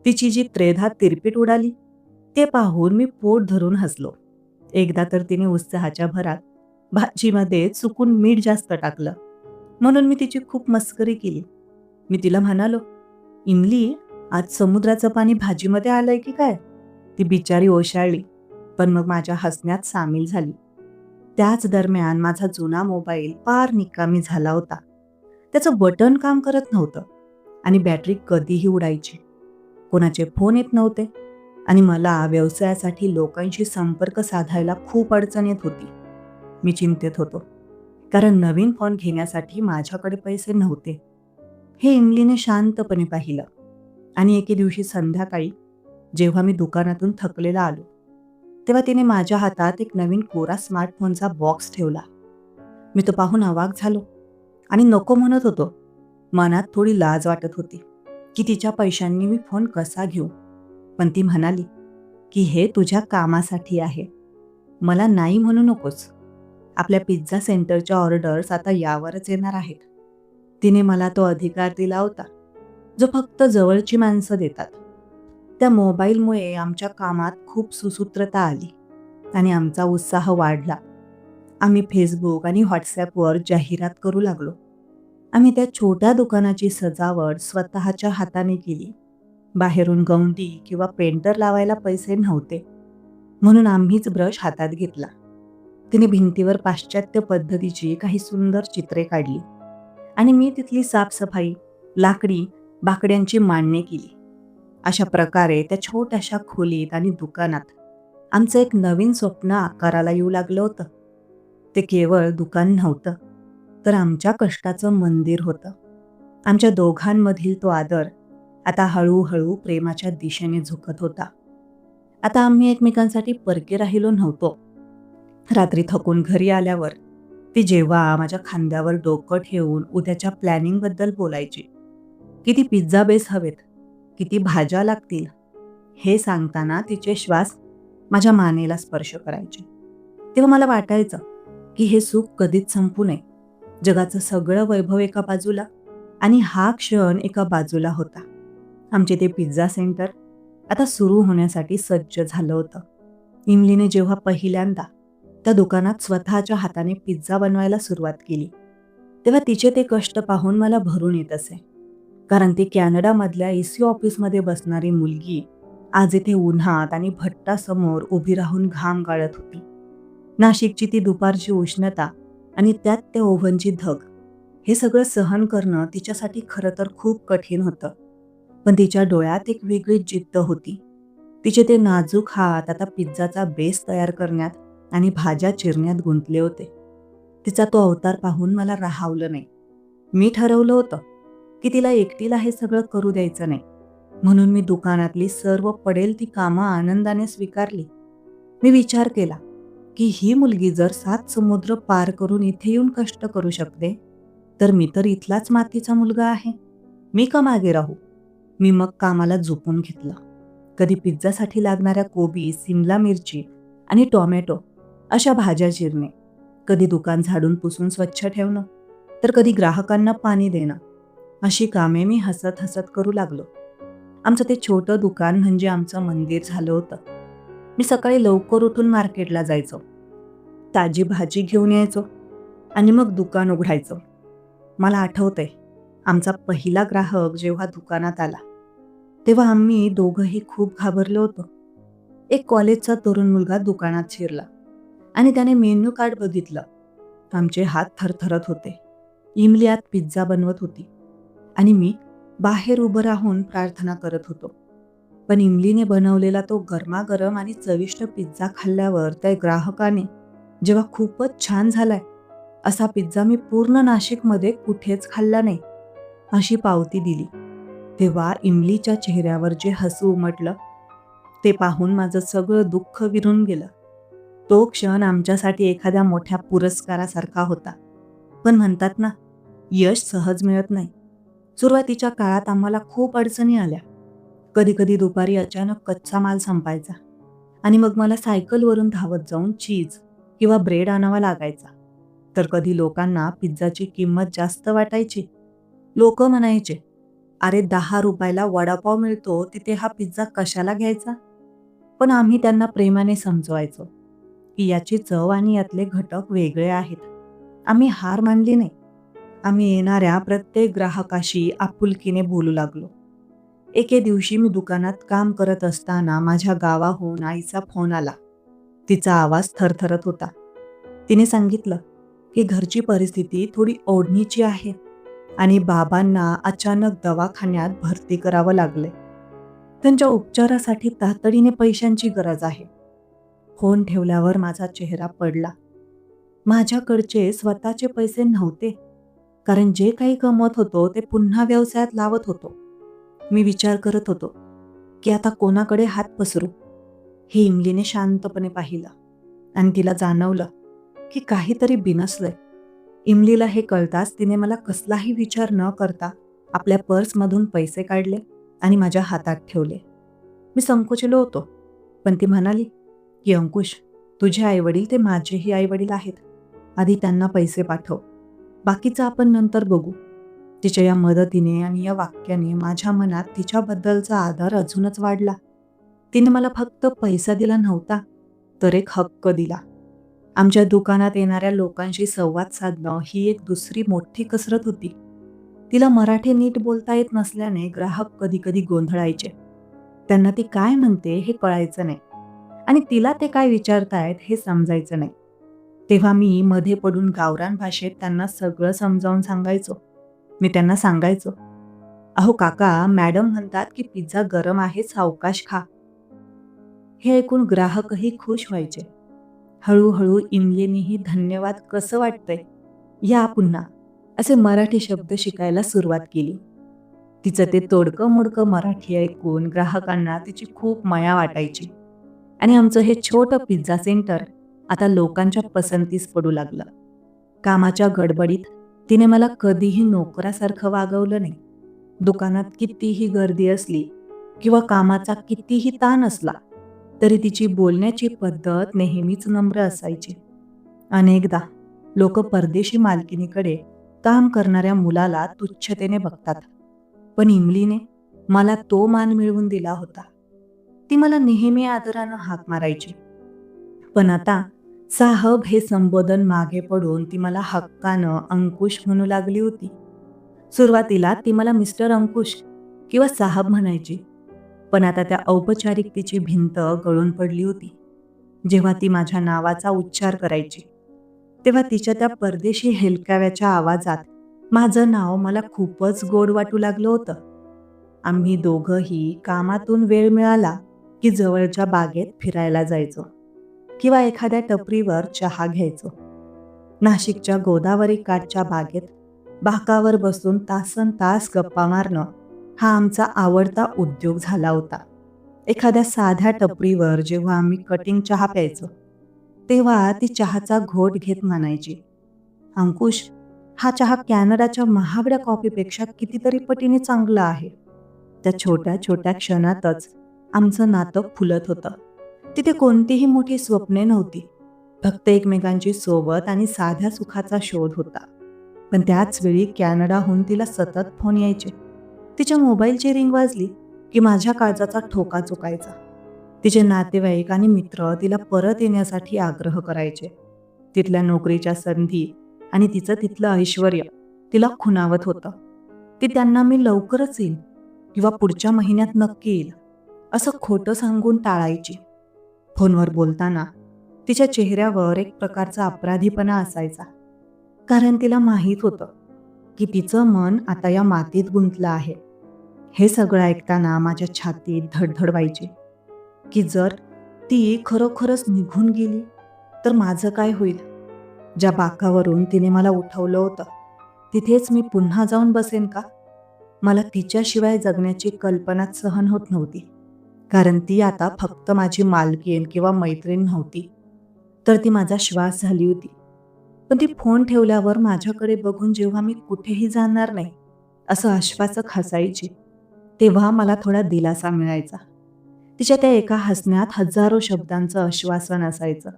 तिची जी त्रेधा तिरपीट उडाली ते पाहून मी पोट धरून हसलो. एकदा तर तिने उत्साहाच्या भरात भाजीमध्ये चुकून मीठ जास्त टाकलं म्हणून मी तिची खूप मस्करी केली. मी तिला म्हणालो, इमली, आज समुद्राचं पाणी भाजीमध्ये आलंय की काय? ती बिचारी ओशाळली, पण मग माझ्या हसण्यात सामील झाली. त्याच दरम्यान माझा जुना मोबाईल पार निकामी झाला होता. त्याचं बटन काम करत नव्हतं आणि बॅटरी कधीही उडायची. कोणाचे फोन येत नव्हते आणि मला व्यवसायासाठी लोकांशी संपर्क साधायला खूप अडचण येत होती. मी चिंतेत होतो कारण नवीन फोन घेण्यासाठी माझ्याकडे पैसे नव्हते. हे इमलीने शांतपणे पाहिलं आणि एके दिवशी संध्याकाळी जेव्हा मी दुकानातून थकलेला आलो तेव्हा तिने माझ्या हातात एक नवीन कोरा स्मार्टफोनचा बॉक्स ठेवला. मी तो पाहून अवाक झालो आणि नको म्हणत होतो. मनात थोडी लाज वाटत होती की तिच्या पैशांनी मी फोन कसा घेऊ. पण ती म्हणाली की हे तुझ्या कामासाठी आहे, मला नाही म्हणू नकोस. आपल्या पिझ्झा सेंटरच्या ऑर्डर्स आता यावरच येणार आहेत. तिने मला तो अधिकार दिला होता जो फक्त जवळची माणसं देतात. त्या मोबाईलमुळे आमच्या कामात खूप सुसूत्रता आली आणि आमचा उत्साह वाढला. आम्ही फेसबुक आणि व्हॉट्सॲपवर जाहिरात करू लागलो. आम्ही त्या छोट्या दुकानाची सजावट स्वतःच्या हाताने केली. बाहेरून गवंडी किंवा पेंटर लावायला पैसे नव्हते म्हणून आम्हीच ब्रश हातात घेतला. तिने भिंतीवर पाश्चात्य पद्धतीची काही सुंदर चित्रे काढली आणि मी तिथली साफसफाई, लाकडी बाकड्यांची मांडणी केली. अशा प्रकारे त्या छोट्याशा खोलीत आणि दुकानात आमचं एक नवीन स्वप्न आकाराला येऊ लागलं होतं. ते केवळ दुकान नव्हतं तर आमच्या कष्टाचं मंदिर होतं. आमच्या दोघांमधील तो आदर आता हळूहळू प्रेमाच्या दिशेने झुकत होता. आता आम्ही एकमेकांसाठी परके राहिलो नव्हतो. रात्री थकून घरी आल्यावर ती जेव्हा माझ्या खांद्यावर डोकं ठेवून उद्याच्या प्लॅनिंगबद्दल बोलायची, किती पिझ्झा बेस हवेत, किती भाज्या लागतील, हे सांगताना तिचे श्वास माझ्या मानेला स्पर्श करायचे, तेव्हा मला वाटायचं की हे सुख कधीच संपू नये. जगाचं सगळं वैभव एका बाजूला आणि हा क्षण एका बाजूला होता. आमचे ते पिझ्झा सेंटर आता सुरू होण्यासाठी सज्ज झालं होतं. इमलीने जेव्हा पहिल्यांदा त्या दुकानात स्वतःच्या हाताने पिझ्झा बनवायला सुरुवात केली, तेव्हा तिचे ते कष्ट पाहून मला भरून येत असे. कारण ती कॅनडामधल्या एसी ऑफिसमध्ये बसणारी मुलगी आज इथे उन्हात आणि भट्टासमोर उभी राहून घाम गाळत होती. नाशिकची ती दुपारची उष्णता आणि त्यात त्या ओव्हनची धग, हे सगळं सहन करणं तिच्यासाठी खरं तर खूप कठीण होतं. पण तिच्या डोळ्यात एक वेगळीच जिद्द होती. तिचे ते नाजूक हात आता पिझ्झाचा बेस तयार करण्यात आणि भाज्या चिरण्यात गुंतले होते. तिचा तो अवतार पाहून मला राहावलं नाही. मी ठरवलं होतं की तिला एकटीला हे सगळं करू द्यायचं नाही. म्हणून मी दुकानातली सर्व पडेल ती कामं आनंदाने स्वीकारली. मी विचार केला की ही मुलगी जर 7 समुद्र पार करून इथे येऊन कष्ट करू शकते, तर मी तर इथलाच मातीचा मुलगा आहे. मी का मागे राहू? मी मग कामाला झोपून घेतलं. कधी पिझ्झासाठी लागणाऱ्या कोबी, सिमला मिरची आणि टोमॅटो अशा भाज्या चिरणे, कधी दुकान झाडून पुसून स्वच्छ ठेवणं, तर कधी ग्राहकांना पाणी देणं. अशी कामे मी हसत हसत करू लागलो. आमचं ते छोटं दुकान म्हणजे आमचं मंदिर झालं होतं. मी सकाळी लवकर उठून मार्केटला जायचो. ताजी भाजी घेऊन यायचो आणि मग दुकान उघडायचो. मला आठवतंय, आमचा पहिला ग्राहक जेव्हा दुकानात आला, तेव्हा आम्ही दोघंही खूप घाबरलो होतो. एक कॉलेजचा तरुण मुलगा दुकानात शिरला आणि त्याने मेन्यू कार्ड बघितलं. आमचे हात थरथरत होते. इमली आत पिझ्झा बनवत होती आणि मी बाहेर उभं राहून प्रार्थना करत होतो. पण इमलीने बनवलेला तो गरमागरम आणि चविष्ट पिझ्झा खाल्ल्यावर त्या ग्राहकाने जेव्हा खूपच छान झालाय असा पिझ्झा मी पूर्ण नाशिकमध्ये कुठेच खाल्ला नाही अशी पावती दिली, तेव्हा इमलीच्या चेहऱ्यावर जे हसू उमटलं ते पाहून माझं सगळं दुःख विरून गेलं. तो क्षण आमच्यासाठी एखाद्या मोठ्या पुरस्कारासारखा होता. पण म्हणतात ना, यश सहज मिळत नाही. सुरुवातीच्या काळात आम्हाला खूप अडचणी आल्या. कधी-कधी दुपारी अचानक कच्चा माल संपायचा आणि मग मला सायकलवरून धावत जाऊन चीज किंवा ब्रेड आणावा लागायचा. तर कधी लोकांना पिझ्झाची किंमत जास्त वाटायची. लोकं म्हणायचे, "अरे 10 रुपयाला वडापाव मिळतो, तिथे हा पिझ्झा कशाला घ्यायचा?" पण आम्ही त्यांना प्रेमाने समजवायचो की याची चव आणि यातले घटक वेगळे आहेत. आम्ही हार मानली नाही. आम्ही येणाऱ्या प्रत्येक ग्राहकाशी आपुलकीने बोलू लागलो. एके दिवशी मी दुकानात काम करत असताना माझ्या गावाहून आईचा फोन आला. तिचा आवाज थरथरत होता. तिने सांगितलं की घरची परिस्थिती थोडी ओढणीची आहे आणि बाबांना अचानक दवाखान्यात भरती करावं लागले. त्यांच्या उपचारासाठी तातडीने पैशांची गरज आहे. फोन ठेवल्यावर माझा चेहरा पडला. माझ्याकडचे स्वतःचे पैसे नव्हते, कारण जे काही कमवत होतो ते पुन्हा व्यवसायात लावत होतो. मी विचार करत होतो की आता कोणाकडे हात पसरू. हे इमलीने शांतपणे पाहिलं आणि तिला जाणवलं की काहीतरी बिनसलंय. इमलीला हे कळताच तिने मला कसलाही विचार न करता आपल्या पर्समधून पैसे काढले आणि माझ्या हातात ठेवले. मी संकोचलो होतो, पण ती म्हणाली की अंकुश, तुझे आईवडील ते माझेही आईवडील आहेत. आधी त्यांना पैसे पाठव, बाकीचं आपण नंतर बघू. तिच्या या मदतीने आणि या वाक्याने माझ्या मनात तिच्याबद्दलचा आदर अजूनच वाढला. तिने मला फक्त पैसा दिला नव्हता, तर एक हक्क दिला. आमच्या दुकानात येणाऱ्या लोकांशी संवाद साधणं ही एक दुसरी मोठी कसरत होती. तिला मराठी नीट बोलता येत नसल्याने ग्राहक कधी कधी गोंधळायचे. त्यांना ती काय म्हणते हे कळायचं नाही आणि तिला ते काय विचारतायत हे समजायचं नाही. तेव्हा मी मध्ये पडून गावरान भाषेत त्यांना सगळं समजावून सांगायचो. मी त्यांना सांगायचो, "अहो काका, मॅडम म्हणतात की पिझ्झा गरम आहे, सावकाश खा." हे ऐकून ग्राहकही खुश व्हायचे. हळूहळू इमलीनेही धन्यवाद कसं वाटतंय, या पुन्हा असे मराठी शब्द शिकायला सुरुवात केली. तिचं ते तोडकं मोडकं मराठी ऐकून ग्राहकांना तिची खूप माया वाटायची आणि आमचं हे छोटं पिझ्झा सेंटर आता लोकांच्या पसंतीस पडू लागलं. कामाच्या गडबडीत तिने मला कधीही नोकरासारखं वागवलं नाही. दुकानात कितीही गर्दी असली किंवा कामाचा कितीही ताण असला, तरी तिची बोलण्याची पद्धत नेहमीच नम्र असायची. अनेकदा लोक परदेशी मालकीनीकडे काम करणाऱ्या मुलाला तुच्छतेने बघतात, पण इमलीने मला तो मान मिळवून दिला होता. ती मला नेहमी आदरानं हाक मारायची, पण आता साहब हे संबोधन मागे पडून ती मला हक्कानं अंकुश म्हणू लागली होती. सुरुवातीला ती मला मिस्टर अंकुश किंवा साहब म्हणायची, पण आता त्या औपचारिकतेची भिंत गळून पडली होती. जेव्हा ती माझ्या नावाचा उच्चार करायची, तेव्हा तिच्या त्या परदेशी हेलकाव्याच्या आवाजात माझं नाव मला खूपच गोड वाटू लागलं होतं. आम्ही दोघंही कामातून वेळ मिळाला की जवळच्या बागेत फिरायला जायचो किंवा एखाद्या टपरीवर चहा घ्यायचो. नाशिकच्या गोदावरी काठच्या बागेत बाकावर बसून तासनतास गप्पा मारणं हा आमचा आवडता उद्योग झाला होता. एखाद्या साध्या टपरीवर जेव्हा आम्ही कटिंग चहा प्यायचो, तेव्हा ती चहाचा घोट घेत म्हणायची, अंकुश, हा चहा कॅनडाच्या महागड्या कॉफीपेक्षा कितीतरी पटीने चांगला आहे. त्या छोट्या छोट्या क्षणातच आमचं नातं फुलत होतं. तिथे कोणतीही मोठी स्वप्ने नव्हती, फक्त एकमेकांची सोबत आणि साध्या सुखाचा शोध होता. पण त्याच वेळी कॅनडाहून तिला सतत फोन यायचे. तिच्या मोबाईलची रिंग वाजली की माझ्या काळजाचा ठोका चुकायचा. तिचे नातेवाईक आणि मित्र तिला परत येण्यासाठी आग्रह करायचे. तिथल्या नोकरीच्या संधी आणि तिचं तिथलं ऐश्वर्य तिला खुणावत होतं. ती त्यांना मी लवकरच येईल किंवा पुढच्या महिन्यात नक्की येईल असं खोटं सांगून टाळायची. फोनवर बोलताना तिच्या चेहऱ्यावर एक प्रकारचा अपराधीपणा असायचा, कारण तिला माहीत होतं की तिचं मन आता या मातीत गुंतलं आहे. हे सगळं ऐकताना माझ्या छातीत धडधड व्हायची की जर ती खरोखरच निघून गेली तर माझं काय होईल? ज्या बाकावरून तिने मला उठवलं होतं, तिथेच मी पुन्हा जाऊन बसेन का? मला तिच्याशिवाय जगण्याची कल्पनाच सहन होत नव्हती, कारण ती आता फक्त माझी मालकीण किंवा मैत्रीण नव्हती, तर ती माझा श्वास झाली होती. पण ती फोन ठेवल्यावर माझ्याकडे बघून जेव्हा मी कुठेही जाणार नाही असं आश्वासक हसायची, तेव्हा मला थोडा दिलासा मिळायचा. तिच्या त्या एका हसण्यात हजारो शब्दांचं आश्वासन असायचं.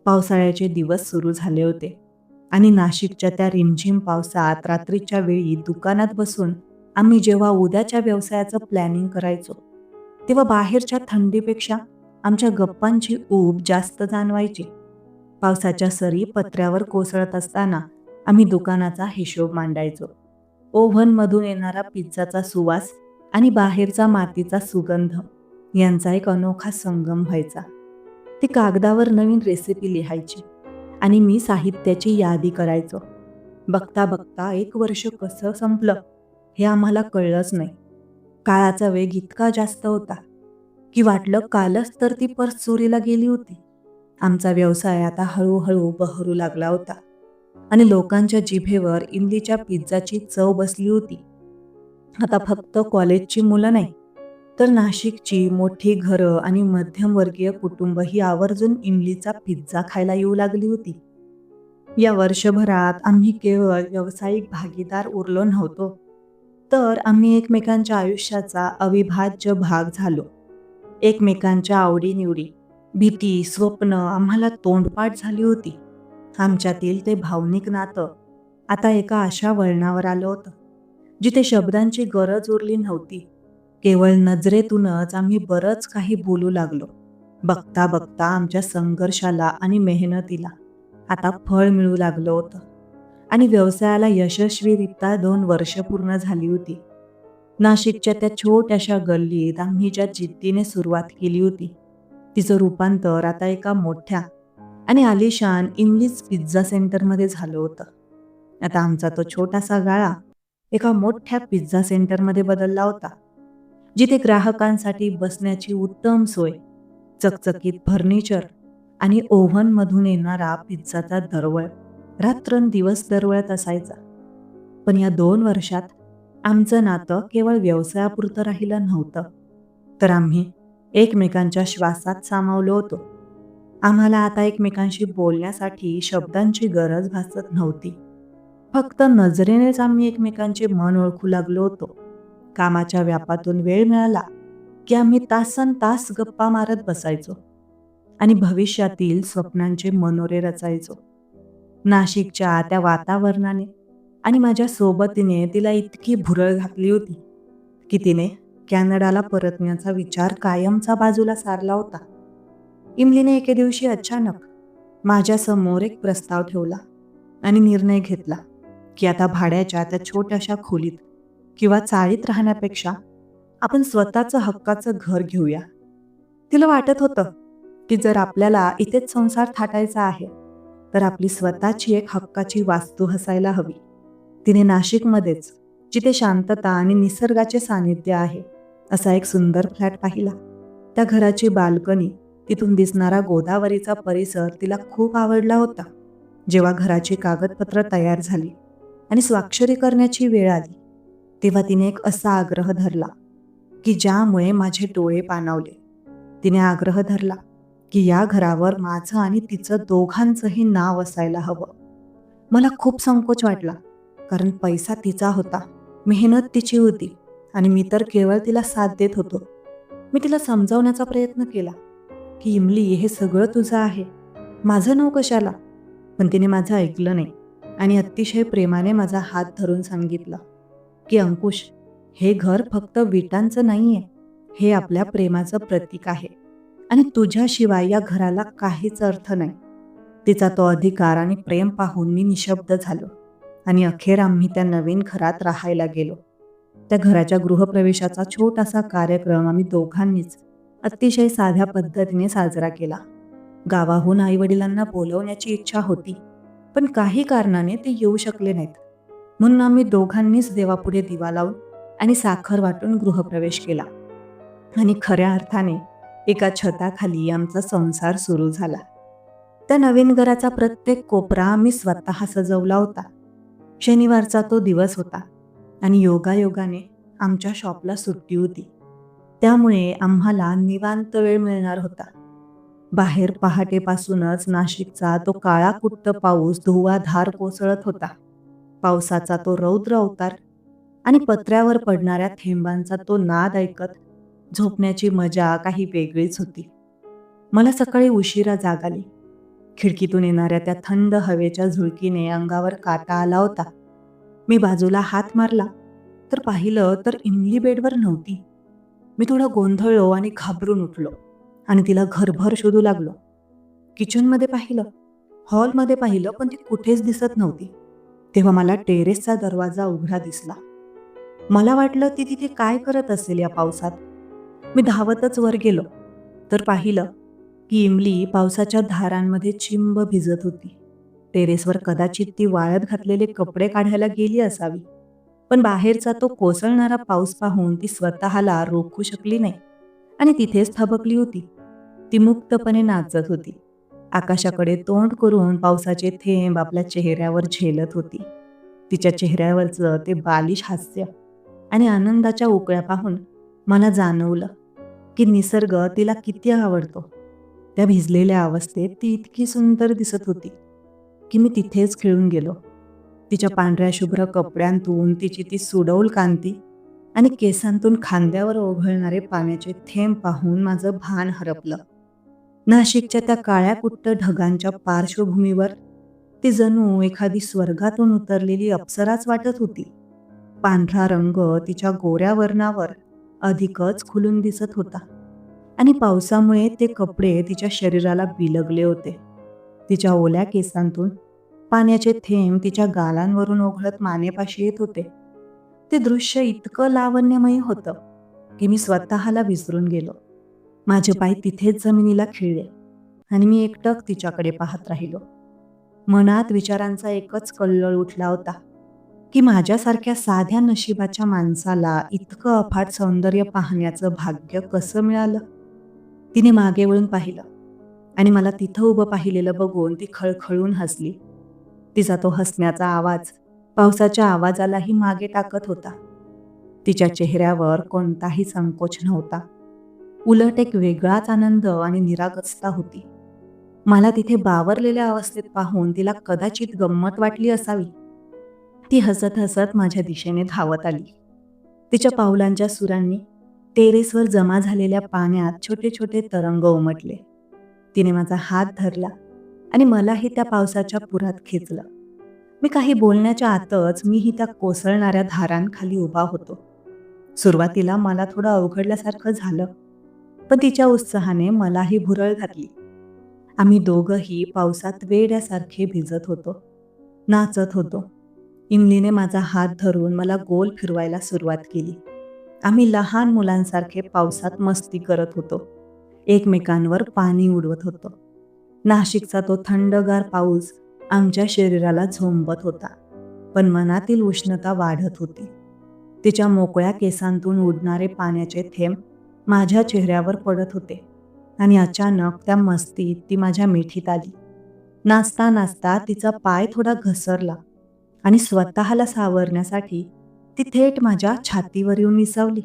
पावसाळ्याचे दिवस सुरू झाले होते आणि नाशिकच्या त्या रिमझिम पावसात रात्रीच्या वेळी दुकानात बसून आम्ही जेव्हा उद्याच्या व्यवसायाचं प्लॅनिंग करायचो, तेव्हा बाहेरच्या थंडीपेक्षा आमच्या गप्पांची ऊब जास्त जाणवायची. पावसाच्या सरी पत्र्यावर कोसळत असताना आम्ही दुकानाचा हिशोब मांडायचो. ओव्हनमधून येणारा पिझ्झाचा सुवास आणि बाहेरचा मातीचा सुगंध यांचा एक अनोखा संगम व्हायचा. ती कागदावर नवीन रेसिपी लिहायची आणि मी साहित्याची यादी करायचो. बघता बघता 1 वर्ष कसं संपलं हे आम्हाला कळलंच नाही. काळाचा वेग इतका जास्त होता की वाटलं कालच तर ती पर्स चोरीला गेली होती. आमचा व्यवसाय आता हळूहळू बहरू लागला होता आणि लोकांच्या जिभेवर इमलीच्या पिझ्झाची चव बसली होती. आता फक्त कॉलेजची मुलं नाही, तर नाशिकची मोठी घरं आणि मध्यमवर्गीय कुटुंब ही आवर्जून इमलीचा पिझ्झा खायला येऊ लागली होती. या वर्षभरात आम्ही केवळ व्यावसायिक भागीदार उरलो नव्हतो, तर आम्ही एकमेकांच्या आयुष्याचा अविभाज्य भाग झालो. एकमेकांच्या आवडीनिवडी, भीती, स्वप्न आम्हाला तोंडपाठ झाली होती. आमच्यातील ते भावनिक नातं आता एका अशा वळणावर आलं होतं, जिथे शब्दांची गरज उरली नव्हती. केवळ नजरेतूनच आम्ही बरंच काही बोलू लागलो. बघता बघता आमच्या संघर्षाला आणि मेहनतीला आता फळ मिळू लागलं होतं आणि व्यवसायाला यशस्वीरित्या 2 वर्ष पूर्ण झाली होती. नाशिकच्या त्या छोट्याशा गल्लीत आम्ही ज्या जिद्दीने सुरुवात केली होती, तिचं रूपांतर आता एका मोठ्या आणि आलिशान इमलीज पिझ्झा सेंटरमध्ये झालं होतं. आता आमचा तो छोटासा गाळा एका मोठ्या पिझ्झा सेंटरमध्ये बदलला होता, जिथे ग्राहकांसाठी बसण्याची उत्तम सोय, चकचकीत फर्निचर आणि ओव्हनमधून येणारा पिझ्झाचा दरवळ रात्रंदिवस दरवळत असायचा. पण या 2 वर्षात आमचं नातं केवळ व्यवसायापुरतं राहिलं नव्हतं, तर आम्ही एकमेकांच्या श्वासात सामावलो होतो. आम्हाला आता एकमेकांशी बोलण्यासाठी शब्दांची गरज भासत नव्हती. फक्त नजरेनेच आम्ही एकमेकांचे मन ओळखू लागलो होतो. कामाच्या व्यापातून वेळ मिळाला की आम्ही तासनतास गप्पा मारत बसायचो आणि भविष्यातील स्वप्नांचे मनोरे रचायचो. नाशिकच्या त्या वातावरणाने आणि माझ्या सोबतीने तिला इतकी भुरळ घातली होती की तिने कॅनडाला परतण्याचा विचार कायमचा बाजूला सारला होता. इमलीने एके दिवशी अचानक माझ्यासमोर एक प्रस्ताव ठेवला आणि निर्णय घेतला की आता भाड्याच्या त्या छोट्याशा खोलीत किंवा चाळीत राहण्यापेक्षा आपण स्वतःचं हक्काचं घर घेऊया. तिला वाटत होतं की जर आपल्याला इथेच संसार थाटायचा आहे तर आपली स्वतःची एक हक्काची वास्तू असायला हवी. तिने नाशिकमध्येच, जिथे शांतता आणि निसर्गाचे सानिध्य आहे, असा एक सुंदर फ्लॅट पाहिला. त्या घराची बाल्कनी, तिथून दिसणारा गोदावरीचा परिसर तिला खूप आवडला होता. जेव्हा घराची कागदपत्र तयार झाली आणि स्वाक्षरी करण्याची वेळ आली तेव्हा तिने एक असा आग्रह धरला की ज्यामुळे माझे डोळे पाणावले. तिने आग्रह धरला की या घरावर माझं आणि तिचं दोघांचंही नाव असायला हवं. मला खूप संकोच वाटला, कारण पैसा तिचा होता, मेहनत तिची होती आणि मी तर केवळ तिला साथ देत होतो. मी तिला समजावण्याचा प्रयत्न केला की इमली, हे सगळं तुझं आहे, माझं नाव कशाला? पण तिने माझं ऐकलं नाही आणि अतिशय प्रेमाने माझा हात धरून सांगितलं की अंकुश, हे घर फक्त विटांचं नाहीये, हे आपल्या प्रेमाचं प्रतीक आहे आणि तुझ्याशिवाय या घराला काहीच अर्थ नाही. तिचा तो अधिकार आणि प्रेम पाहून मी निशब्द झालो आणि अखेर आम्ही त्या नवीन घरात राहायला गेलो. त्या घराच्या गृहप्रवेशाचा छोटासा कार्यक्रम आम्ही दोघांनीच अतिशय साध्या पद्धतीने साजरा केला. गावाहून आईवडिलांना बोलवण्याची इच्छा होती, पण काही कारणाने ते येऊ शकले नाहीत. म्हणून आम्ही दोघांनीच देवापुढे दिवा लावून आणि साखर वाटून गृहप्रवेश केला आणि खऱ्या अर्थाने एका छताखाली आमचा संसार सुरू झाला. त्या नवीन घराचा प्रत्येक कोपरा मी स्वतः सजवला होता. शनिवारचा तो दिवस होता आणि योगायोगाने आमच्या शॉपला सुट्टी होती, त्यामुळे आम्हाला निवांत वेळ मिळणार होता. बाहेर पहाटेपासूनच नाशिकचा तो काळा कुट्ट पाऊस धुवाधार कोसळत होता. पावसाचा तो रौद्र अवतार आणि पत्र्यावर पडणाऱ्या थेंबांचा तो नाद ऐकत झोपण्याची मजा काही वेगळीच होती. मला सकाळी उशिरा जाग आली. खिडकीतून येणाऱ्या त्या थंड हवेच्या झुळकीने अंगावर काटा आला होता. मी बाजूला हात मारला तर पाहिलं तर इमली बेडवर नव्हती. मी थोडा गोंधळलो आणि घाबरून उठलो आणि तिला घरभर शोधू लागलो. किचनमध्ये पाहिलं, हॉलमध्ये पाहिलं, पण ती कुठेच दिसत नव्हती. तेव्हा मला टेरेसचा दरवाजा उघडा दिसला. मला वाटलं ती तिथे काय करत असेल या पावसात. मी धावतच वर गेलो तर पाहिलं की इमली पावसाच्या धारांमध्ये चिंब भिजत होती. टेरेसवर कदाचित ती वाळत घातलेले कपडे काढायला गेली असावी, पण बाहेरचा तो कोसळणारा पाऊस पाहून ती स्वतःला रोखू शकली नाही आणि तिथेच थबकली होती. ती मुक्तपणे नाचत होती. आकाशाकडे तोंड करून पावसाचे थेंब आपल्या चेहऱ्यावर झेलत होती. तिच्या चेहऱ्यावरचं ते बालिश हास्य आणि आनंदाच्या उकळ्या पाहून मला जाणवलं की निसर्ग तिला किती आवडतो. त्या भिजलेल्या अवस्थेत ती इतकी सुंदर दिसत होती की मी तिथेच खिळून गेलो. तिच्या पांढऱ्या शुभ्र कपड्यांतून तिची ती सुडौल कांती आणि केसांतून खांद्यावर ओघळणारे पाण्याचे थेंब पाहून माझं भान हरपलं. नाशिकच्या त्या काळ्या कुट्ट ढगांच्या पार्श्वभूमीवर ती जणू एखादी स्वर्गातून उतरलेली अप्सराच वाटत होती. पांढरा रंग तिच्या गोऱ्या वर्णावर अधिकच खुलून दिसत होता आणि पावसामुळे ते कपडे तिच्या शरीराला बिलगले होते. तिच्या ओल्या केसांतून पाण्याचे थेंब तिच्या गालांवरून ओघळत मानेपाशी येत होते. ते दृश्य इतकं लावण्यमयी होतं की मी स्वतःला विसरून गेलो. माझे पाय तिथेच जमिनीला खिळले आणि मी एकटक तिच्याकडे पाहत राहिलो. मनात विचारांचा एकच कल्लोळ उठला होता की माझ्यासारख्या साध्या नशिबाच्या माणसाला इतकं अफाट सौंदर्य पाहण्याचं भाग्य कसं मिळालं. तिने मागे वळून पाहिलं आणि मला तिथं उभं पाहिलेलं बघून ती खळखळून हसली. तिचा तो हसण्याचा आवाज पावसाच्या आवाजालाही मागे टाकत होता. तिच्या चेहऱ्यावर कोणताही संकोच नव्हता, उलट एक वेगळाच आनंद आणि निरागसता होती. मला तिथे बावरलेल्या अवस्थेत पाहून तिला कदाचित गंमत वाटली असावी. ती हसत हसत माझ्या दिशेने धावत आली. तिच्या पावलांच्या सुरांनी टेरेसवर जमा झालेल्या पाण्यात छोटे छोटे तरंग उमटले. तिने माझा हात धरला आणि मलाही त्या पावसाच्या पुरात खेचलं. मी काही बोलण्याच्या आतच मीही त्या कोसळणाऱ्या धारांखाली उभा होतो. सुरुवातीला मला थोडं अवघडल्यासारखं झालं, पण तिच्या उत्साहाने मलाही भुरळ घातली. आम्ही दोघंही पावसात वेड्यासारखे भिजत होतो, नाचत होतो. इमलीने माझा हात धरून मला गोल फिरवायला सुरुवात केली. आम्ही लहान मुलांसारखे पावसात मस्ती करत होतो. एकमेकांवर पाणी उडवत होतो. नाशिकचा तो थंडगार पाऊस आमच्या शरीराला झोंबत होता, पण मनातील उष्णता वाढत होती. तिच्या मोकळ्या केसांतून उडणारे पाण्याचे थेंब माझ्या चेहऱ्यावर पडत होते आणि अचानक त्या मस्तीत ती माझ्या मिठीत आली. नाचता नाचता तिचा पाय थोडा घसरला आणि स्वतःला सावरण्यासाठी ती थेट माझ्या छातीवर येऊन विसावली.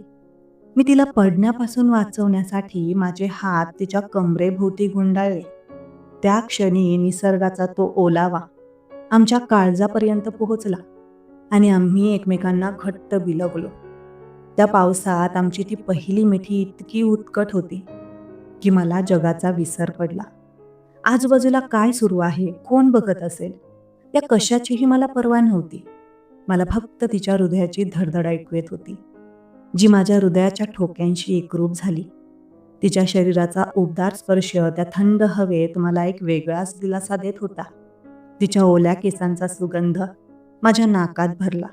मी तिला पडण्यापासून वाचवण्यासाठी माझे हात तिच्या कमरेभोवती गुंडाळले. त्या क्षणी निसर्गाचा तो ओलावा आमच्या काळजापर्यंत पोहोचला आणि आम्ही एकमेकांना घट्ट बिलगलो. त्या पावसात आमची ती पहिली मिठी इतकी उत्कट होती की मला जगाचा विसर पडला. आजूबाजूला काय सुरू आहे, कोण बघत असेल, या कशाचीही मला पर्वा नव्हती. मला फक्त तिच्या हृदयाची धडधड ऐकू येत होती, जी माझ्या हृदयाच्या ठोक्यांशी एकरूप झाली. तिच्या शरीराचा उबदार स्पर्श त्या थंड हवेत मला एक वेगळाच दिलासा देत होता. तिच्या ओल्या केसांचा सुगंध माझ्या नाकात भरला.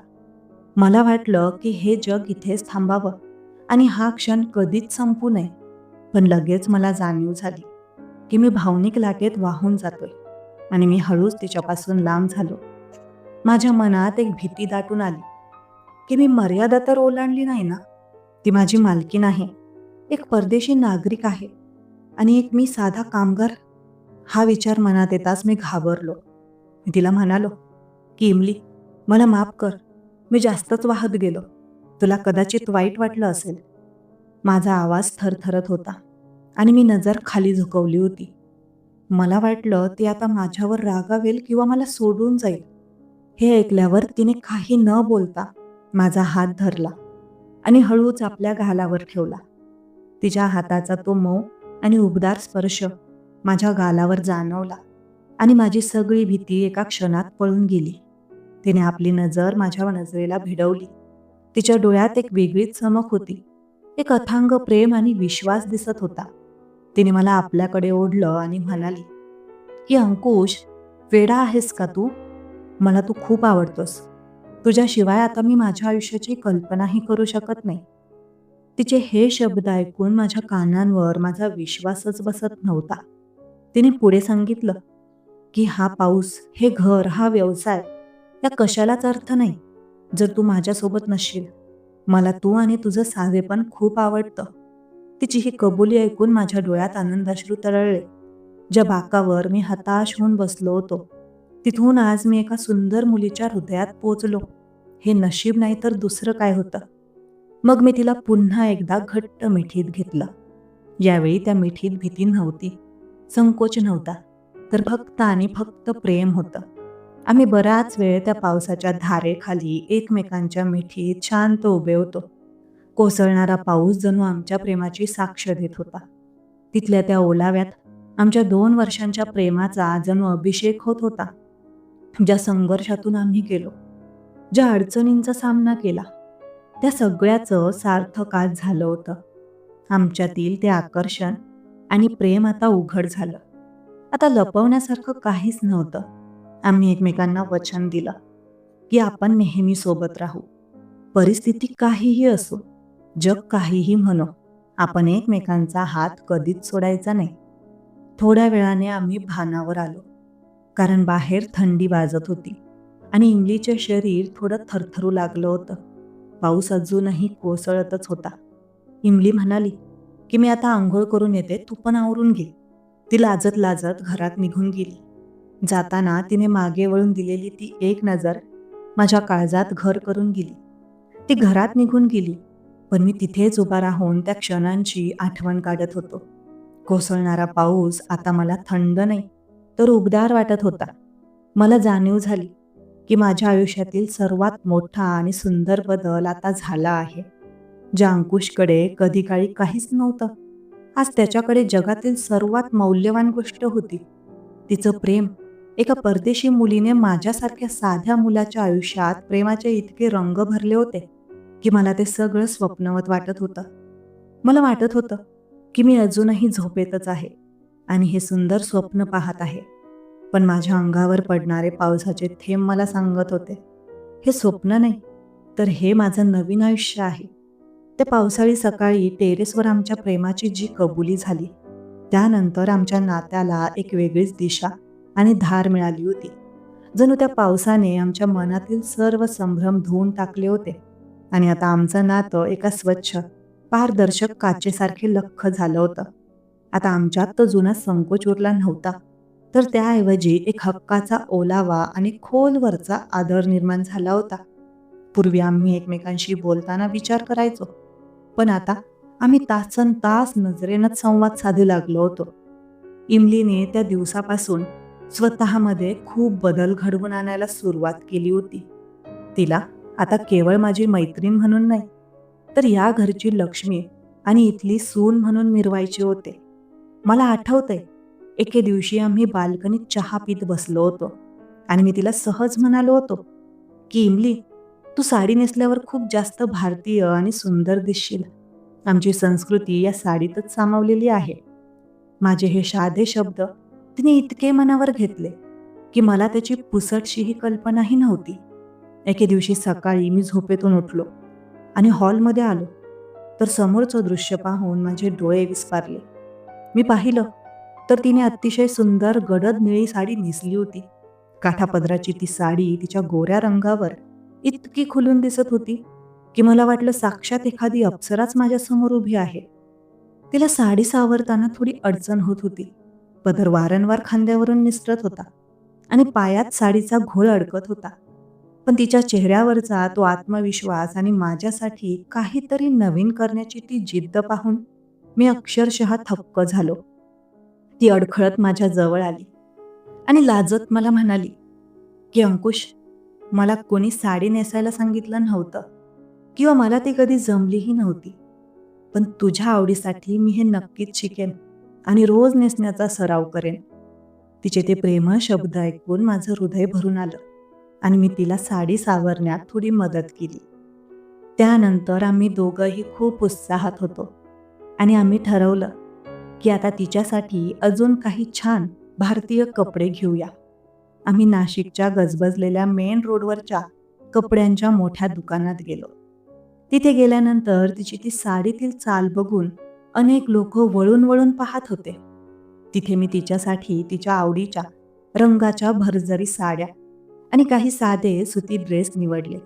मला वाटलं की हे जग इथेच थांबावं आणि हा क्षण कधीच संपू नये. पण लगेच मला जाणीव झाली की मी भावनिक लाटेत वाहून जातोय आणि मी हळूच तिच्यापासून लांब झालो. माझ्या मनात एक भीती दाटून आली की मी मर्यादा तर ओलांडली नाही ना. ती माझी मालकीण आहे, एक परदेशी नागरिक आहे आणि एक मी साधा कामगार. हा विचार मनात येताच मी घाबरलो. मी तिला म्हणालो की इमली, मला माफ कर, मी जास्तच वाहत गेलो. तुला कदाचित वाईट वाटलं असेल. माझा आवाज थरथरत होता आणि मी नजर खाली झुकवली होती. मला वाटलं ती आता माझ्यावर रागावेल किंवा मला सोडून जाईल. हे ऐकल्यावर तिने काही न बोलता माझा हात धरला आणि हळूच आपल्या गालावर ठेवला. तिच्या हाताचा तो मऊ आणि उबदार स्पर्श माझ्या गालावर जाणवला आणि माझी सगळी भीती एका क्षणात पळून गेली. तिने आपली नजर माझ्या नजरेला भिडवली. तिच्या डोळ्यात एक वेगळीच चमक होती, एक अथांग प्रेम आणि विश्वास दिसत होता. तिने मला आपल्याकडे ओढलं आणि म्हणाली की अंकुश, वेडा आहेस का तू? मला तू खूप आवडतोस. तुझ्याशिवाय आता मी माझ्या आयुष्याची कल्पनाही करू शकत नाही. तिचे हे शब्द ऐकून माझ्या कानांवर माझा विश्वासच बसत नव्हता. तिने पुढे सांगितलं की हा पाऊस, हे घर, हा व्यवसाय, या कशालाच अर्थ नाही जर तू माझ्यासोबत नसशील. मला तू आणि तुझं साधेपण खूप आवडतं. तिची ही कबुली ऐकून माझ्या डोळ्यात आनंदाश्रू तरळले. ज्या बाकावर मी हताश होऊन बसलो होतो, तिथून आज मी एका सुंदर मुलीच्या हृदयात पोचलो. हे नशीब नाही तर दुसरं काय होतं. मग मी तिला पुन्हा एकदा घट्ट मिठीत घेतलं. यावेळी त्या मिठीत भीती नव्हती, संकोच नव्हता, तर फक्त आणि फक्त प्रेम होतं. आम्ही बराच वेळ त्या पावसाच्या धारेखाली एकमेकांच्या मिठीत शांत उभे होतो. कोसळणारा पाऊस जणू आमच्या प्रेमाची साक्ष देत होता. तिथल्या त्या ओलाव्यात आमच्या 2 वर्षांच्या प्रेमाचा जणू अभिषेक होत होता. ज्या संघर्षातून आम्ही गेलो, ज्या अडचणींचा सामना केला, त्या सगळ्याचं सार्थक आज झालं होतं. आमच्यातील ते आकर्षण आणि प्रेम आता उघड झालं. आता लपवण्यासारखं काहीच नव्हतं. आम्ही एकमेकांना वचन दिलं की आपण नेहमी सोबत राहू. परिस्थिती काहीही असो, जग काहीही म्हणो, आपण एकमेकांचा हात कधीच सोडायचा नाही. थोड्या वेळाने आम्ही भानावर आलो, कारण बाहेर थंडी वाजत होती आणि इमलीचे शरीर थोडं थरथरू लागलं होतं. पाऊस अजूनही कोसळतच होता. इमली म्हणाली की मी आता आंघोळ करून येते, तू पण आवरून घे. ती लाजत लाजत घरात निघून गेली. जाताना तिने मागे वळून दिलेली ती एक नजर माझ्या काळजात घर करून गेली. ती घरात निघून गेली, पण मी तिथेच उभा राहून त्या क्षणांची आठवण काढत होतो. कोसळणारा पाऊस आता मला थंड नाही तर उबदार वाटत होता. मला जाणीव झाली की माझ्या आयुष्यातील सर्वात मोठा आणि सुंदर बदल आता झाला आहे. ज्या अंकुशकडे कधी काळी काहीच नव्हतं, आज त्याच्याकडे जगातील सर्वात मौल्यवान गोष्ट होती. तिचं प्रेम, एका परदेशी मुलीने माझ्यासारख्या साध्या मुलाच्या आयुष्यात प्रेमाचे इतके रंग भरले होते की मला ते सगळं स्वप्नवत वाटत होतं. मला वाटत होतं की मी अजूनही झोपेतच आहे आणि हे सुंदर स्वप्न पाहत आहे. पण माझ्या अंगावर पडणारे पावसाचे थेंब मला सांगत होते, हे स्वप्न नाही, तर हे माझं नवीन आयुष्य आहे. त्या पावसाळी सकाळी टेरेसवर आमच्या प्रेमाची जी कबुली झाली, त्यानंतर आमच्या नात्याला एक वेगळीच दिशा आणि धार मिळाली होती. जणू त्या पावसाने आमच्या मनातील सर्व संभ्रम धुवून टाकले होते आणि आता आमचं नातं एका स्वच्छ, पारदर्शक काचेसारखे लख्ख झालं होतं. आता आमच्यात तो जुना संकोच उरला नव्हता, तर त्याऐवजी एक हक्काचा ओलावा आणि खोलवरचा आदर निर्माण झाला होता. पूर्वी आम्ही एकमेकांशी बोलताना विचार करायचो, पण आता आम्ही तासनतास नजरेनंच संवाद साधू लागलो होतो. इमलीने त्या दिवसापासून स्वतःमध्ये खूप बदल घडवून आणायला सुरुवात केली होती. तिला आता केवळ माझी मैत्रीण म्हणून नाही, तर या घरची लक्ष्मी आणि इथली सून म्हणून मिरवायचे होते. मला आठवतंय, एके दिवशी आम्ही बाल्कनीत चहा पीत बसलो होतो आणि मी तिला सहज म्हणालो होतो की इमली, तू साडी नेसल्यावर खूप जास्त भारतीय आणि सुंदर दिसशील. आमची संस्कृती या साडीतच सामावलेली आहे. माझे हे साधे शब्द तिने इतके मनावर घेतले की मला त्याची पुसटशीही कल्पनाही नव्हती. एके दिवशी सकाळी मी झोपेतून उठलो आणि हॉलमध्ये आलो, तर समोरचं दृश्य पाहून माझे डोळे विस्फारले. मी पाहिलं तर तिने अतिशय सुंदर गडद निळी साडी नेसली होती. काठापदराची ती साडी तिच्या गोऱ्या रंगावर इतकी खुलून दिसत होती की मला वाटलं साक्षात एखादी अप्सराच माझ्यासमोर उभी आहे. तिला साडी सावरताना थोडी अडचण होत होती. पदर वारंवार खांद्यावरून निसटत होता आणि पायात साडीचा घोळ अडकत होता. पण तिच्या चेहऱ्यावरचा तो आत्मविश्वास आणि माझ्यासाठी काहीतरी नवीन करण्याची ती जिद्द पाहून मी अक्षरशः थक्क झालो. ती अडखळत माझ्या जवळ आली आणि लाजत मला म्हणाली की अंकुश, मला कोणी साडी नेसायला सांगितलं नव्हतं किंवा मला ती कधी जमलीही नव्हती. पण तुझ्या आवडीसाठी मी हे नक्कीच शिकेन आणि रोज नेसण्याचा सराव करेन. तिचे ते प्रेमळ शब्द ऐकून माझं हृदय भरून आलं आणि मी तिला साडी सावरण्यात थोडी मदत केली. त्यानंतर आम्ही दोघंही खूप उत्साहात होतो आणि आम्ही ठरवलं की आता तिच्यासाठी अजून काही छान भारतीय कपडे घेऊया. आम्ही नाशिकच्या गजबजलेल्या मेन रोडवरच्या कपड्यांच्या मोठ्या दुकानात गेलो. तिथे गेल्यानंतर तिची ती साडीतील चाल बघून अनेक लोक वळून वळून पाहत होते. तिथे मी तिच्यासाठी तिच्या आवडीच्या रंगाच्या भरजरी साड्या आणि काही साधे सुती ड्रेस निवडले.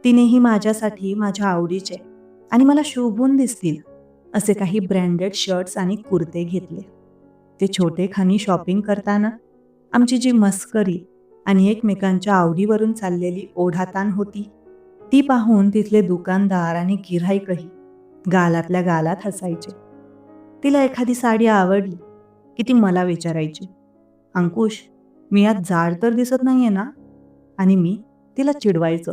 तिनेही माझ्यासाठी माझ्या आवडीचे आणि मला शोभून दिसतील असे काही ब्रँडेड शर्ट्स आणि कुर्ते घेतले. ते छोटेखानी शॉपिंग करताना आमची जी मस्करी आणि एकमेकांच्या आवडीवरून चाललेली ओढाताण होती, ती पाहून तिथले दुकानदार आणि गिऱ्हाईकही गालातल्या गालात हसायचे. तिला एखादी साडी आवडली की ती मला विचारायची, अंकुश, मी यात जाड तर दिसत नाहीये ना? आणि मी तिला चिडवायचो.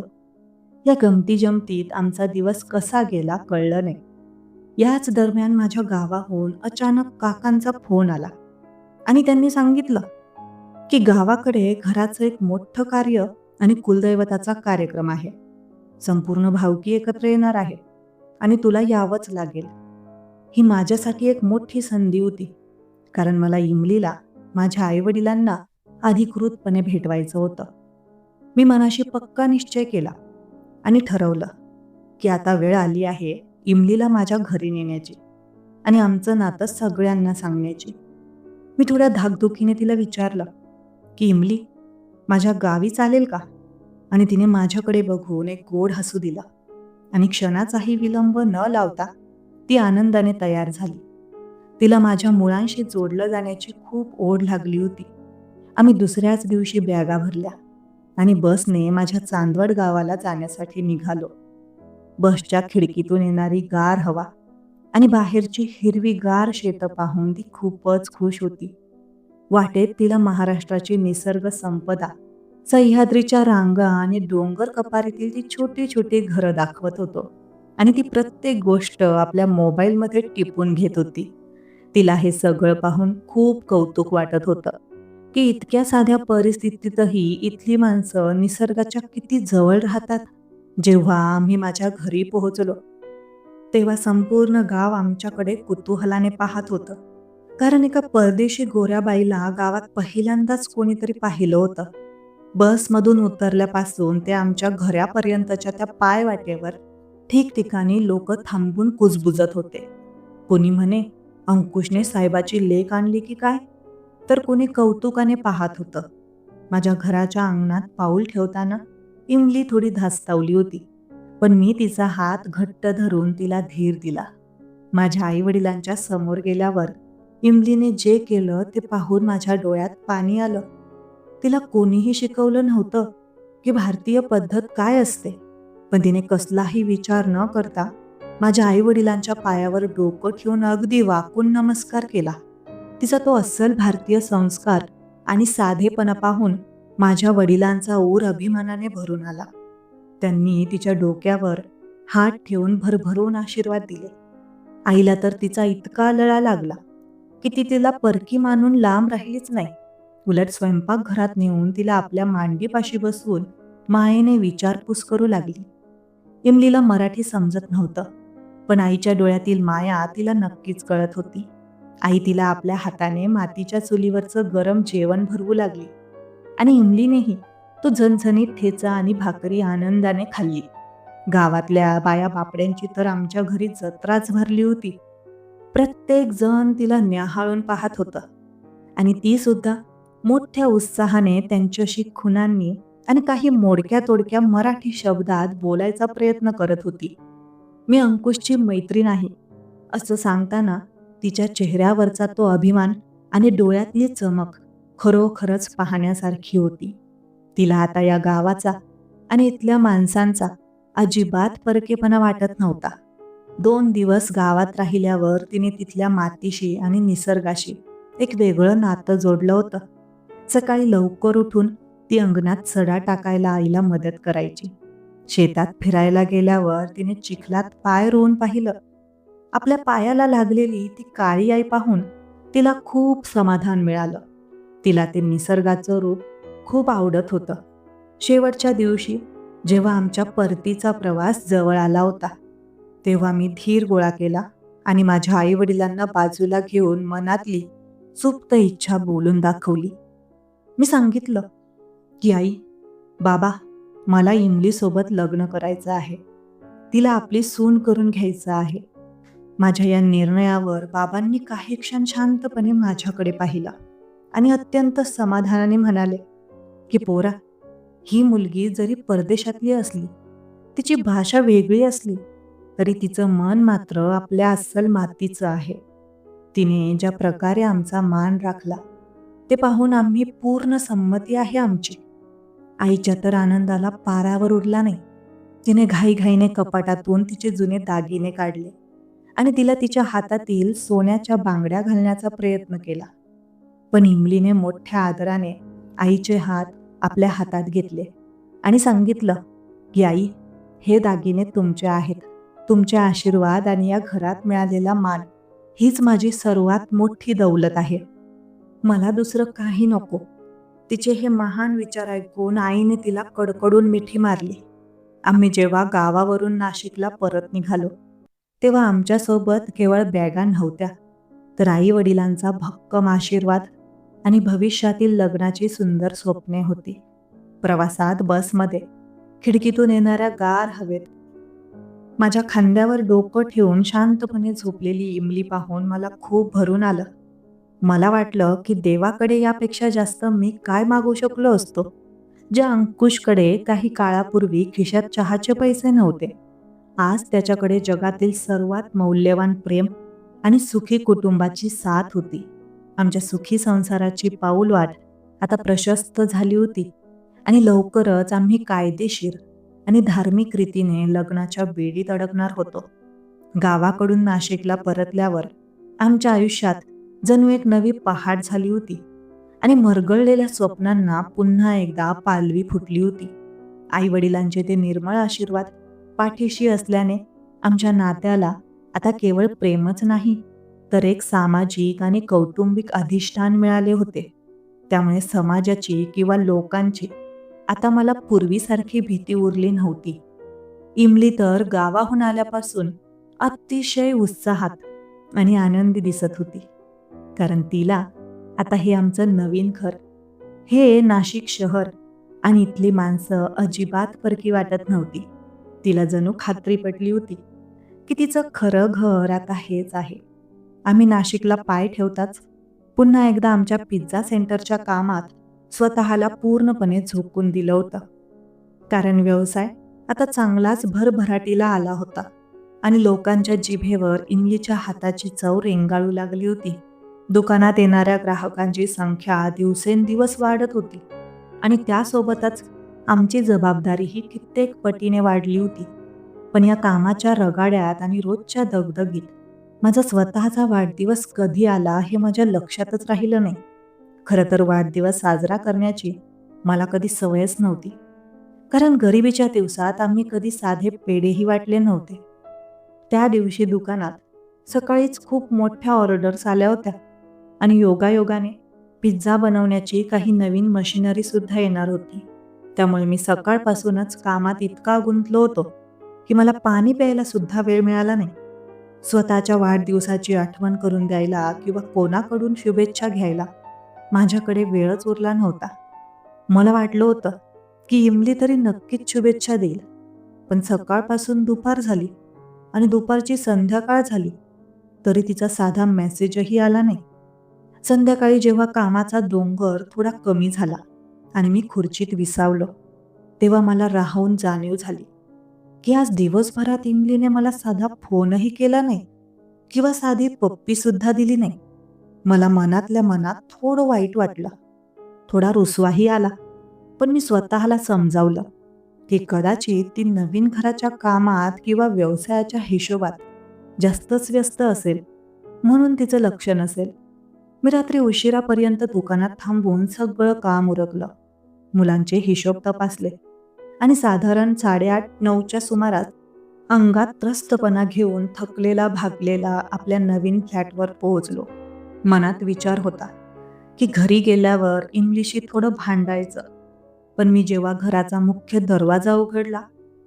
या गमती जमतीत आमचा दिवस कसा गेला कळलं नाही. याच दरम्यान माझ्या गावाहून अचानक काकांचा फोन आला आणि त्यांनी सांगितलं की गावाकडे घराचं एक मोठं कार्य आणि कुलदैवताचा कार्यक्रम आहे. संपूर्ण भावकी एकत्र येणार आहे आणि तुला यावंच लागेल. ही माझ्यासाठी एक मोठी संधी होती, कारण मला इमलीला माझ्या आईवडिलांना अधिकृतपणे भेटवायचं होतं. मी मनाशी पक्का निश्चय केला आणि ठरवलं की आता वेळ आली आहे इमलीला माझ्या घरी नेण्याची आणि आमचं नातं सगळ्यांना सांगण्याची. मी थोड्या धाकधुकीने तिला विचारलं की इमली, माझ्या गावी चालेल का? आणि तिने माझ्याकडे बघून एक गोड हसू दिलं आणि क्षणाचाही विलंब न लावता ती आनंदाने तयार झाली. तिला माझ्या मुळांशी जोडलं जाण्याची खूप ओढ लागली होती. आम्ही दुसऱ्याच दिवशी बॅगा भरल्या आणि बसने माझ्या चांदवड गावाला जाण्यासाठी निघालो. बसच्या खिडकीतून येणारी गार हवा आणि बाहेरची हिरवीगार शेतं पाहून ती खूपच खुश होती. वाटेत तिला महाराष्ट्राची निसर्ग संपदा, सह्याद्रीच्या रांगा आणि डोंगर कपारीतील ती छोटी छोटी घरं दाखवत होतो आणि ती प्रत्येक गोष्ट आपल्या मोबाईलमध्ये टिपून घेत होती. तिला हे सगळं पाहून खूप कौतुक वाटत होतं. की इतक्या साध्या परिस्थितीतही इथली माणसं निसर्गाच्या किती जवळ राहतात. जेव्हा आम्ही माझ्या घरी पोहोचलो, तेव्हा संपूर्ण गाव आमच्याकडे कुतूहलाने पाहत होतं. कारण एका परदेशी गोऱ्या बाईला गावात पहिल्यांदाच कोणीतरी पाहिलं होतं. बसमधून उतरल्यापासून ते आमच्या घरापर्यंतच्या त्या पायवाटेवर ठिकठिकाणी लोक थांबून कुजबुजत होते. कोणी म्हणे, अंकुशने साहेबाची लेक आणली की काय? तर कोणी कौतुकाने पाहत होतं. माझ्या घराच्या अंगणात पाऊल ठेवताना इमली थोडी धास्तावली होती, पण मी तिचा हात घट्ट धरून तिला धीर दिला. माझ्या आईवडिलांच्या समोर गेल्यावर इमलीने जे केलं ते पाहून माझ्या डोळ्यात पाणी आलं. तिला कोणीही शिकवलं नव्हतं की भारतीय पद्धत काय असते, पण तिने कसलाही विचार न करता माझ्या आईवडिलांच्या पायावर डोकं ठेवून अगदी वाकून नमस्कार केला. तिचा तो अस्सल भारतीय संस्कार आणि साधेपणा पाहून माझ्या वडिलांचा ऊर अभिमानाने भरून आला. त्यांनी तिच्या डोक्यावर हात ठेवून भरभरून आशीर्वाद दिले. आईला तर तिचा इतका लळा लागला की ती तिला परकी मानून लांब राहिलीच नाही. उलट स्वयंपाकघरात नेऊन तिला आपल्या मांडीपाशी बसवून मायेने विचारपूस करू लागली. इमलीला मराठी समजत नव्हतं, पण आईच्या डोळ्यातील माया तिला नक्कीच कळत होती. आई तिला आपल्या हाताने मातीच्या चुलीवरचं गरम जेवण भरवू लागली आणि इमलीनेही तो झणझणीत ठेचा आणि भाकरी आनंदाने खाल्ली. गावातल्या बाया बापड्यांची तर आमच्या घरी जत्राच भरली होती. प्रत्येक जण तिला न्याहाळून पाहत होतं आणि ती सुद्धा मोठ्या उत्साहाने त्यांच्याशी खुणांनी आणि काही मोडक्या तोडक्या मराठी शब्दात बोलायचा प्रयत्न करत होती. मी अंकुशची मैत्रीण आहे असं सांगताना तिच्या चेहऱ्यावरचा तो अभिमान आणि डोळ्यातली चमक खरोखरच पाहण्यासारखी होती. तिला आता या गावाचा आणि इथल्या माणसांचा अजिबात परकेपणा वाटत नव्हता. 2 दिवस गावात राहिल्यावर तिने तिथल्या मातीशी आणि निसर्गाशी एक वेगळं नातं जोडलं होतं. सकाळी लवकर उठून ती अंगणात सडा टाकायला आईला मदत करायची. शेतात फिरायला गेल्यावर तिने चिखलात पाय रोवून पाहिलं. आपल्या पायाला लागलेली ती काळी आई पाहून तिला खूप समाधान मिळालं. तिला ते निसर्गाचं रूप खूप आवडत होतं. शेवटच्या दिवशी जेव्हा आमच्या परतीचा प्रवास जवळ आला होता, तेव्हा मी धीर गोळा केला आणि माझ्या आईवडिलांना बाजूला घेऊन मनातली सुप्त इच्छा बोलून दाखवली. मी सांगितलं की आई, बाबा, मला इमलीसोबत लग्न करायचं आहे. तिला आपली सून करून घ्यायचं आहे. माझ्या या निर्णयावर बाबांनी काही क्षण शांतपणे माझ्याकडे पाहिला आणि अत्यंत समाधानाने म्हणाले की पोरा, ही मुलगी जरी परदेशातली असली, तिची भाषा वेगळी असली, तरी तिचं मन मात्र आपल्या अस्सल मातीचं आहे. तिने ज्या प्रकारे आमचा मान राखला ते पाहून आम्ही पूर्ण संमती आहे आमची. आईच्या तर आनंदाला पारावर उरला नाही. तिने घाईघाईने कपाटातून तिचे जुने दागिने काढले आणि तिला तिच्या हातातील सोन्याच्या बांगड्या घालण्याचा प्रयत्न केला. पण इमलीने मोठ्या आदराने आईचे हात आपल्या हातात घेतले आणि सांगितलं की आई, हे दागिने तुमचे आहेत. तुमचे आशीर्वाद आणि या घरात मिळालेला मान हीच माझी सर्वात मोठी दौलत आहे. मला दुसरं काही नको. तिचे हे महान विचार ऐकून आईने तिला कडकडून मिठी मारली. आम्ही जेव्हा गावावरून नाशिकला परत निघालो, तेव्हा आमच्यासोबत केवळ बॅगा नव्हत्या, तर आई वडिलांचा भक्कम आशीर्वाद आणि भविष्यातील लग्नाची सुंदर स्वप्ने होती. प्रवासात बसमध्ये खिडकीतून येणाऱ्या गार हवेत माझ्या खांद्यावर डोकं ठेवून शांतपणे झोपलेली इमली पाहून मला खूप भरून आलं. मला वाटलं की देवाकडे यापेक्षा जास्त मी काय मागू शकलो असतो. ज्या अंकुशकडे काही काळापूर्वी खिशात चहाचे पैसे नव्हते, आज त्याच्याकडे जगातील सर्वात मौल्यवान प्रेम आणि सुखी कुटुंबाची साथ होती. आमच्या सुखी संसाराची पाऊलवाट आता प्रशस्त झाली होती आणि लवकरच आम्ही कायदेशीर आणि धार्मिक रीतीने लग्नाच्या बेडीत अडकणार होतो. गावाकडून नाशिकला परतल्यावर आमच्या आयुष्यात जणू एक नवी पहाट झाली होती आणि मरगळलेल्या स्वप्नांना पुन्हा एकदा पालवी फुटली होती. आई वडिलांचे ते निर्मळ आशीर्वाद पाठीशी असल्याने आमच्या नात्याला आता केवळ प्रेमच नाही, तर एक सामाजिक आणि कौटुंबिक अधिष्ठान मिळाले होते. त्यामुळे समाजाची किंवा लोकांची आता मला पूर्वीसारखी भीती उरली नव्हती. इमली तर गावाहून आल्यापासून अतिशय उत्साहात आणि आनंदी दिसत होती. कारण तिला आता हे आमचं नवीन घर, हे नाशिक शहर आणि इथली माणसं अजिबात परकी वाटत नव्हती. तिला जणू खात्री पटली होती की तिचं खरं घर आता हेच आहे. आम्ही नाशिकला पाय ठेवताच पुन्हा एकदा आमच्या पिझ्झा सेंटरच्या कामात स्वतःला पूर्णपणे झोकून दिलं होतं. कारण व्यवसाय आता चांगलाच भरभराटीला आला होता आणि लोकांच्या जिभेवर इमलीच्या हाताची चव रेंगाळू लागली होती. दुकानात येणाऱ्या ग्राहकांची संख्या दिवसेंदिवस वाढत होती आणि त्यासोबतच आमची जबाबदारीही कित्येक पटीने वाढली होती. पण या कामाच्या रगाड्यात आणि रोजच्या दगदगीत माझा स्वतःचा वाढदिवस कधी आला हे माझ्या लक्षातच राहिलं नाही. खरं तर वाढदिवस साजरा करण्याची मला कधी सवयच नव्हती. कारण गरिबीच्या दिवसात आम्ही कधी साधे पेढेही वाटले नव्हते. त्या दिवशी दुकानात सकाळीच खूप मोठ्या ऑर्डर्स आल्या होत्या आणि योगायोगाने पिझ्झा बनवण्याची काही नवीन मशिनरी सुद्धा येणार होती. त्यामुळे मी सकाळपासूनच कामात इतका गुंतलो होतो की मला पाणी प्यायला सुद्धा वेळ मिळाला नाही. स्वतःच्या वाढदिवसाची आठवण करून द्यायला किंवा कोणाकडून शुभेच्छा घ्यायला माझ्याकडे वेळच उरला नव्हता. मला वाटलं होतं की इमली तरी नक्कीच शुभेच्छा देईल. पण सकाळपासून दुपार झाली आणि दुपारची संध्याकाळ झाली तरी तिचा साधा मेसेजही आला नाही. संध्याकाळी जेव्हा कामाचा डोंगर थोडा कमी झाला आणि मी खुर्चीत विसावलो, तेव्हा मला राहून जाणीव झाली की आज दिवसभरात इमलीने मला साधा फोनही केला नाही किंवा साधी पप्पी सुद्धा दिली नाही. मला मनातल्या मनात थोडं वाईट वाटलं, थोडा रुसवाही आला. पण मी स्वतःला समजावलं की कदाचित ती नवीन घराच्या कामात किंवा व्यवसायाच्या हिशोबात जास्तच व्यस्त असेल, म्हणून तिचं लक्ष नसेल. मी रात्री उशिरापर्यंत दुकानात थांबून सगळं काम उरकलं, मुलांचे हिशोब तपासले आणि साधारण 8:30-9च्या सुमारास अंगात त्रस्तपणा घेऊन थकलेला भागलेला आपल्या नवीन फ्लॅटवर पोहोचलो. मनात विचार होता की घरी गेल्यावर इमलीशी थोडं भांडायचं. पण मी जेव्हा घराचा मुख्य दरवाजा उघडला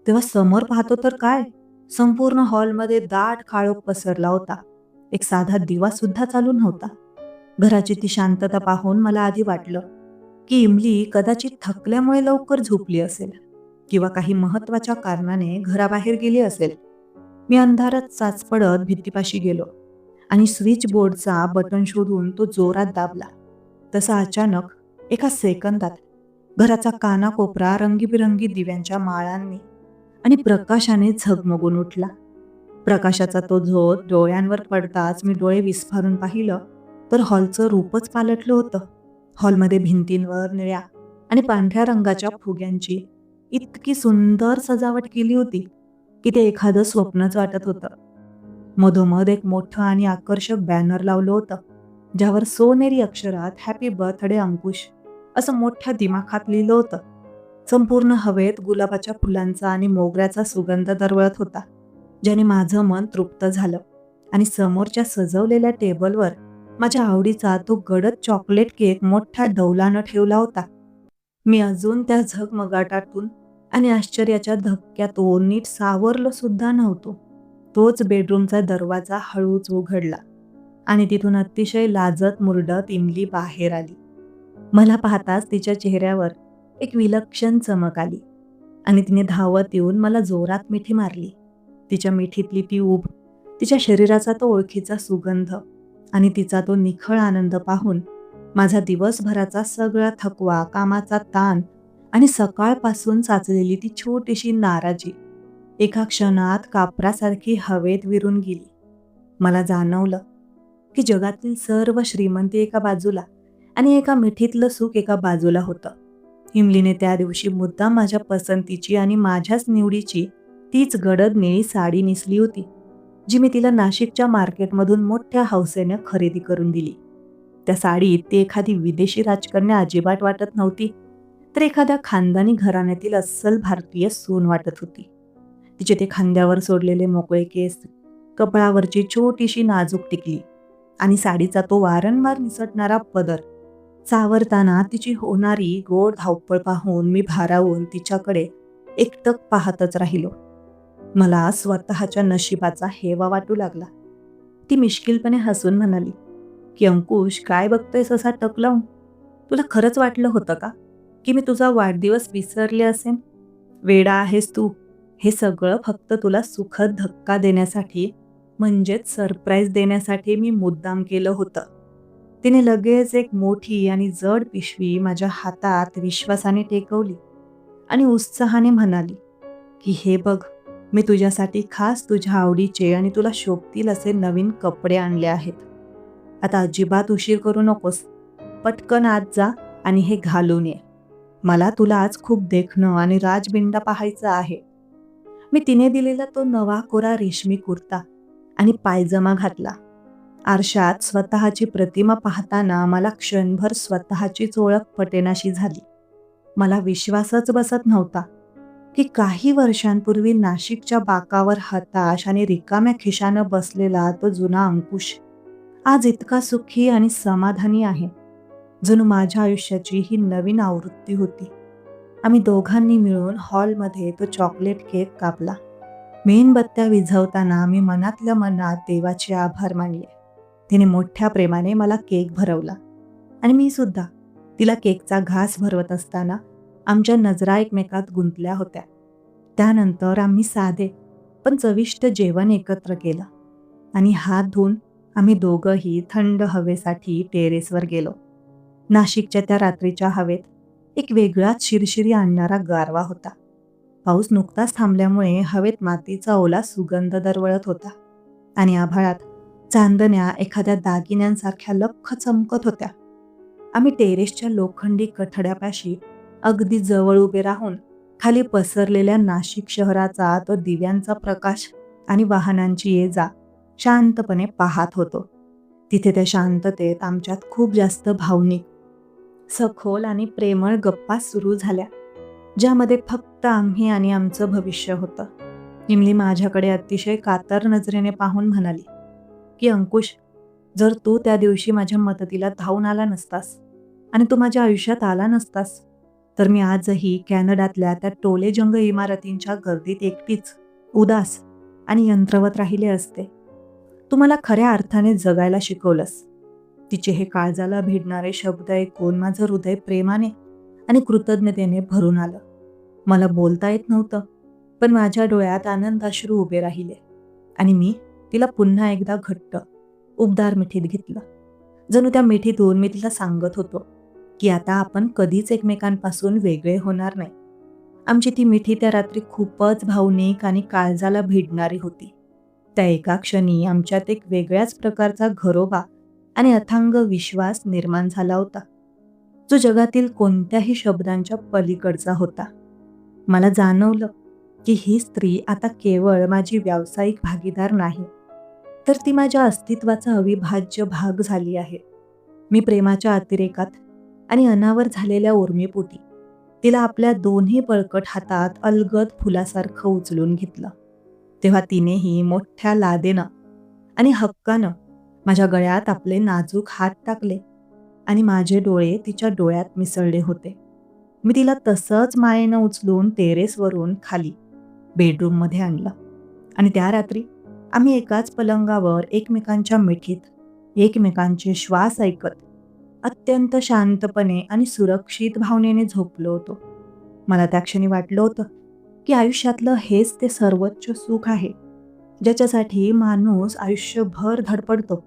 तेव्हा समोर पाहतो तर काय, संपूर्ण हॉलमध्ये दाट काळोख पसरला होता. एक साधा दिवा सुद्धा चालू नव्हता. घराची ती शांतता पाहून मला आधी वाटलं की इमली कदाचित थकल्यामुळे लवकर झोपली असेल किंवा काही महत्वाच्या कारणाने घराबाहेर गेली असेल. मी अंधारात चाचपडत भिंतीपाशी गेलो आणि स्विच बोर्डचा बटन शोधून तो जोरात दाबला. तसा अचानक एका सेकंदात घराचा कानाकोपरा रंगीबिरंगी दिव्यांच्या माळांनी आणि प्रकाशाने झगमगून उठला. प्रकाशाचा तो झोत डोळ्यांवर पडताच मी डोळे विस्फारून पाहिलं तर हॉलचं रूपच पालटलं होतं. हॉलमध्ये भिंतींवर निळ्या आणि पांढऱ्या रंगाच्या फुग्यांची इतकी सुंदर सजावट केली होती की ते एखादं स्वप्नच वाटत होतं. मधोमध एक मोठं आणि आकर्षक बॅनर लावलं होतं, ज्यावर सोनेरी अक्षरात हॅपी बर्थडे अंकुश असं मोठ्या दिमाखात लिहिलं होतं. संपूर्ण हवेत गुलाबाच्या फुलांचा आणि मोगऱ्याचा सुगंध दरवळत होता, ज्याने माझं मन तृप्त झालं. आणि समोरच्या सजवलेल्या टेबलवर माझ्या आवडीचा तो गडद चॉकलेट केक मोठ्या डौलानं ठेवला होता. मी अजून त्या झगमगाटातून आणि आश्चर्याच्या धक्क्यातून नीट सावरलो सुद्धा नव्हतो. तोच बेडरूमचा दरवाजा हळूच उघडला आणि तिथून अतिशय लाजत मुरडत इमली बाहेर आली. मला पाहताच तिच्या चेहऱ्यावर एक विलक्षण चमक आली आणि तिने धावत येऊन मला जोरात मिठी मारली. तिच्या मिठीतली ती ऊब, तिच्या शरीराचा तो ओळखीचा सुगंध आणि तिचा तो निखळ आनंद पाहून माझा दिवसभराचा सगळा थकवा, कामाचा ताण आणि सकाळपासून साचलेली ती छोटीशी नाराजी एका क्षणात कापरासारखी हवेत विरून गेली. मला जाणवलं की जगातील सर्व श्रीमंती एका बाजूला आणि एका मिठीतलं सुख एका बाजूला होतं. इमलीने त्या दिवशी मुद्दाम माझ्या पसंतीची आणि माझ्याच निवडीची तीच गडद निळी साडी नेसली होती, जी मी तिला नाशिकच्या मार्केटमधून मोठ्या हौसेने खरेदी करून दिली. त्या साडीत ती एखादी विदेशी राजकन्या अजिबात वाटत नव्हती, तर एखाद्या खानदानी घराण्यातील अस्सल भारतीय सून वाटत होती. तिचे ते खांद्यावर सोडलेले मोकळे केस, कपाळावरची छोटीशी नाजूक टिकली आणि साडीचा तो वारंवार निसटणारा पदर सावरताना तिची होणारी गोड धावपळ पाहून मी भारावून तिच्याकडे एकटक पाहतच राहिलो. मला स्वतःच्या नशिबाचा हेवा वाटू लागला. ती मिश्किलपणे हसून म्हणाली, की "अंकुश, काय बघतोयस असा टक लावून? तुला खरंच वाटलं होतं का, की मी तुझा वाढदिवस विसरले असेन? वेडा आहेस तू. हे सगळं फक्त तुला सुखद धक्का देण्यासाठी, म्हणजेच सरप्राईज देण्यासाठी मी मुद्दाम केलं होतं." तिने लगेच एक मोठी आणि जड पिशवी माझ्या हातात विश्वासाने टेकवली आणि उत्साहाने म्हणाली, की "हे बघ, मी तुझ्यासाठी खास तुझ्या आवडीचे आणि तुला शोभतील असे नवीन कपडे आणले आहेत. आता अजिबात उशीर करू नकोस. पटकन आत जा आणि हे घालून ये. मला तुला आज खूप देखणं आणि राजबिंडा पाहायचा आहे." मी तिने दिलेला तो नवा कोरा रेशमी कुर्ता आणि पायजमा घातला. आरशात स्वतःची प्रतिमा पाहताना मला क्षणभर स्वतःचीच ओळख पटेनाशी झाली. मला विश्वासच बसत नव्हता, की काही वर्षांपूर्वी नाशिकच्या बाकावर हताश आणि रिकाम्या खिशानं बसलेला तो जुना अंकुश आज इतका सुखी आणि समाधानी आहे. जणू माझ्या आयुष्याची ही नवीन आवृत्ती होती. आम्ही दोघांनी मिळून हॉलमध्ये तो चॉकलेट केक कापला. मेणबत्त्या विझवताना मी मनातल्या मनात देवाचे आभार मानले. तिने मोठ्या प्रेमाने मला केक भरवला आणि मी सुद्धा तिला केकचा घास भरवत असताना आमच्या नजरा एकमेकात गुंतल्या होत्या. त्यानंतर आम्ही साधे पण चविष्ट जेवण एकत्र केलं आणि हात धुवून आम्ही दोघंही थंड हवेसाठी टेरेसवर गेलो. नाशिकच्या त्या रात्रीच्या हवेत एक वेगळाच शिरशिरी आणणारा गारवा होता. पाऊस नुकताच थांबल्यामुळे हवेत मातीचा ओला सुगंध दरवळत होता आणि आभाळात चांदण्या एखाद्या दागिन्यांसारख्या लख्ख चमकत होत्या. आम्ही टेरेसच्या लोखंडी कठड्यापाशी अगदी जवळ उभे राहून खाली पसरलेल्या नाशिक शहराचा तो दिव्यांचा प्रकाश आणि वाहनांची ये-जा शांतपणे पाहत होतो. तिथे त्या शांततेत आमच्यात खूप जास्त भावनिक, सखोल आणि प्रेमळ गप्पा सुरू झाल्या, ज्यामध्ये फक्त आम्ही आणि आमचं भविष्य होतं. इमली माझ्याकडे अतिशय कातर नजरेने पाहून म्हणाली, की "अंकुश, जर तू त्या दिवशी माझ्या मदतीला धावून आला नसतास आणि तू माझ्या आयुष्यात आला नसतास, तर मी आजही कॅनडातल्या त्या टोलेजंग इमारतींच्या गर्दीत एकटीच, उदास आणि यंत्रवत राहिले असते. तू मला खऱ्या अर्थाने जगायला शिकवलंस." तिचे हे काळजाला भिडणारे शब्द ऐकून माझं हृदय प्रेमाने आणि कृतज्ञतेने भरून आलं. मला बोलता येत नव्हतं, पण माझ्या डोळ्यात आनंदाश्रू उभे राहिले आणि मी तिला पुन्हा एकदा घट्ट, उबदार मिठीत घेतलं. जणू त्या मिठीतून मी तिला सांगत होतो, की आता आपण कधीच एकमेकांपासून वेगळे होणार नाही. आमची ती मिठी त्या रात्री खूपच भावनिक आणि काळजाला भिडणारी होती. त्या एका क्षणी आमच्यात एक वेगळ्याच प्रकारचा घरोबा आणि अथांग विश्वास निर्माण झाला होता, जो जगातील कोणत्याही शब्दांच्या पलीकडचा होता. मला जाणवलं, की ही स्त्री आता केवळ माझी व्यावसायिक भागीदार नाही, तर ती माझ्या अस्तित्वाचा अविभाज्य भाग झाली आहे. मी प्रेमाच्या अतिरेकात आणि अनावर झालेल्या उर्मीपोटी तिला आपल्या दोन्ही बळकट हातात अलगद फुलासारखं उचलून घेतलं. तेव्हा तिनेही मोठ्या लादेनं आणि हक्कानं माझ्या गळ्यात आपले नाजूक हात टाकले आणि माझे डोळे तिच्या डोळ्यात मिसळले होते. मी तिला तसंच मायेनं उचलून टेरेसवरून खाली बेडरूममध्ये आणलं आणि त्या रात्री आम्ही एकाच पलंगावर एकमेकांच्या मिठीत, एकमेकांचे श्वास ऐकत अत्यंत शांतपणे आणि सुरक्षित भावनेने झोपलो होतो. मला त्या क्षणी वाटलं होतं, की आयुष्यातलं हेच ते सर्वोच्च सुख आहे, ज्याच्यासाठी माणूस आयुष्यभर धडपडतो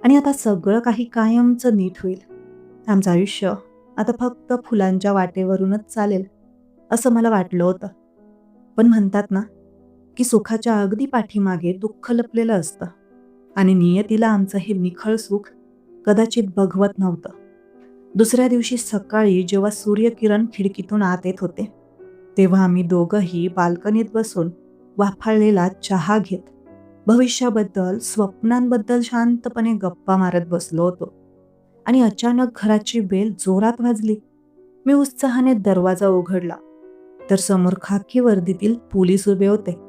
आणि आता सगळं काही कायमचं नीट होईल. आमचं आयुष्य आता फक्त फुलांच्या वाटेवरूनच चालेल, असं मला वाटलं होतं. पण म्हणतात ना, की सुखाच्या अगदी पाठीमागे दुःख लपलेलं असतं आणि नियतीला आमचं हे निखळ सुख कदाचित बघवत नव्हतं. दुसऱ्या दिवशी सकाळी जेव्हा सूर्यकिरण खिडकीतून आत येत होते, तेव्हा आम्ही दोघंही बाल्कनीत बसून वाफाळलेला चहा घेत भविष्याबद्दल, स्वप्नांबद्दल शांतपणे गप्पा मारत बसलो होतो आणि अचानक घराची बेल जोरात वाजली. मी उत्साहाने दरवाजा उघडला तर समोर खाकी वर्दीतील पोलीस उभे होते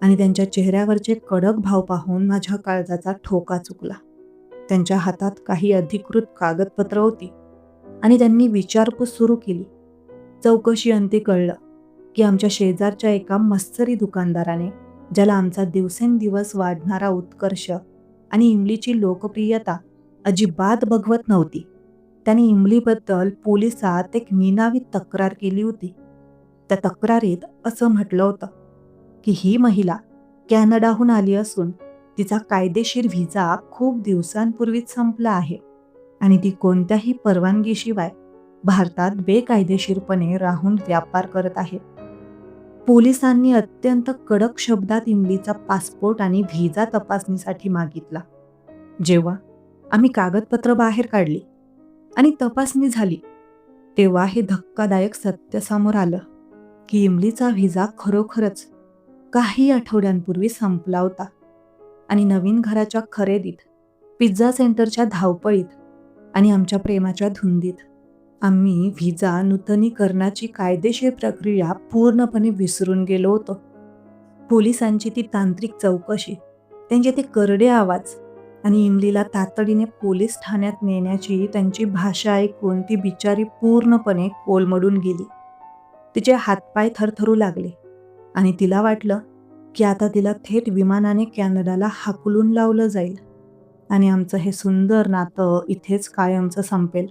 आणि त्यांच्या चेहऱ्यावरचे कडक भाव पाहून माझ्या काळजाचा ठोका चुकला. त्यांच्या हातात काही अधिकृत कागदपत्र होती आणि त्यांनी विचारपूस सुरू केली. चौकशी अंती कळलं की आमच्या शेजारच्या एका मत्सरी दुकानदाराने, ज्याला आमचा दिवसेंदिवस वाढणारा उत्कर्ष आणि इमलीची लोकप्रियता अजिबात बघवत नव्हती, त्याने इमलीबद्दल पोलिसात एक निनावी तक्रार केली होती. त्या तक्रारीत असं म्हटलं होतं की ही महिला कॅनडाहून आली असून तिचा कायदेशीर व्हिसा खूप दिवसांपूर्वीच संपला आहे आणि ती कोणत्याही परवानगीशिवाय भारतात बेकायदेशीरपणे राहून व्यापार करत आहे. पोलिसांनी अत्यंत कडक शब्दात इमलीचा पासपोर्ट आणि व्हिसा तपासणीसाठी मागितला. जेव्हा आम्ही कागदपत्र बाहेर काढली आणि तपासणी झाली, तेव्हा हे धक्कादायक सत्य समोर आलं की इमलीचा व्हिसा खरोखरच काही आठवड्यांपूर्वी संपला होता आणि नवीन घराच्या खरेदीत, पिझ्झा सेंटरच्या धावपळीत आणि आमच्या प्रेमाच्या धुंदीत आम्ही व्हिसा नूतनीकरणाची कायदेशीर प्रक्रिया पूर्णपणे विसरून गेलो होतो. पोलिसांची ती तांत्रिक चौकशी, त्यांचे ते करडे आवाज आणि इमलीला तातडीने पोलीस ठाण्यात नेण्याची त्यांची भाषा ऐकून ती बिचारी पूर्णपणे कोलमडून गेली. तिचे हातपाय थरथरू लागले आणि तिला वाटलं की आता तिला थेट विमानाने कॅनडाला हाकलून लावलं जाईल आणि आमचं हे सुंदर नातं इथेच कायमचं संपेल.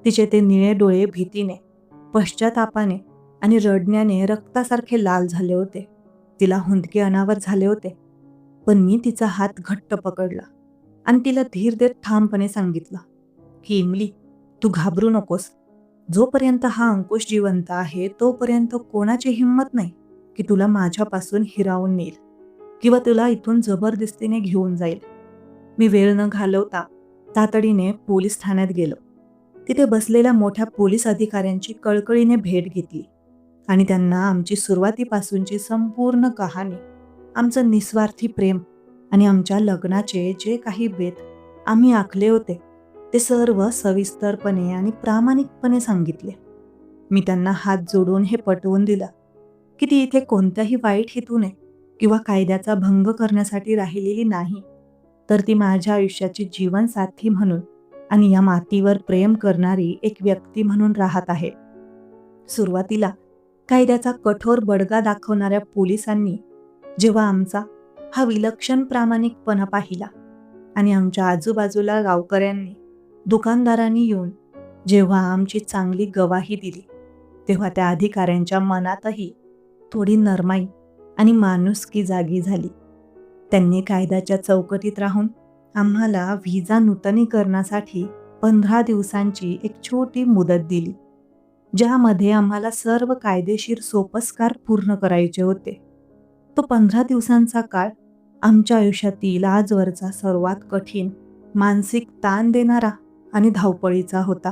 तिचे ते निळे डोळे भीतीने, पश्चातापाने आणि रडण्याने रक्तासारखे लाल झाले होते. तिला हुंदके अनावर झाले होते. पण मी तिचा हात घट्ट पकडला आणि तिला धीर देत ठामपणे सांगितलं की इमली, तू घाबरू नकोस. जोपर्यंत हा अंकुश जिवंत आहे तोपर्यंत कोणाची हिंमत नाही की तुला माझ्यापासून हिरावून नेईल किंवा तुला इथून जबरदस्तीने घेऊन जाईल. मी वेळ न घालवता तातडीने पोलीस ठाण्यात गेलो. तिथे बसलेल्या मोठ्या पोलीस अधिकाऱ्यांची कळकळीने भेट घेतली आणि त्यांना आमची सुरुवातीपासूनची संपूर्ण कहाणी, आमचं निस्वार्थी प्रेम आणि आमच्या लग्नाचे जे काही बेत आम्ही आखले होते ते सर्व सविस्तरपणे आणि प्रामाणिकपणे सांगितले. मी त्यांना हात जोडून हे पटवून दिलं की ती इथे कोणत्याही वाईट हेतूने किंवा कायद्याचा भंग करण्यासाठी राहिलेली नाही, तर ती माझ्या आयुष्याची जीवनसाथी म्हणून आणि या मातीवर प्रेम करणारी एक व्यक्ती म्हणून राहत आहे. सुरुवातीला कायद्याचा कठोर बडगा दाखवणाऱ्या पोलिसांनी जेव्हा आमचा हा विलक्षण प्रामाणिकपणा पाहिला आणि आमच्या आजूबाजूला गावकऱ्यांनी, दुकानदारांनी येऊन जेव्हा आमची चांगली गवाही दिली, तेव्हा त्या अधिकाऱ्यांच्या मनातही थोडी नरमाई आणि माणुसकी जागी झाली. त्यांनी कायद्याच्या चौकटीत राहून आम्हाला व्हिसा नूतनीकरणासाठी 15 दिवसांची एक छोटी मुदत दिली, ज्यामध्ये आम्हाला सर्व कायदेशीर सोपस्कार पूर्ण करायचे होते. तो 15 दिवसांचा काळ आमच्या आयुष्यातील आजवरचा सर्वात कठीण, मानसिक ताण देणारा आणि धावपळीचा होता.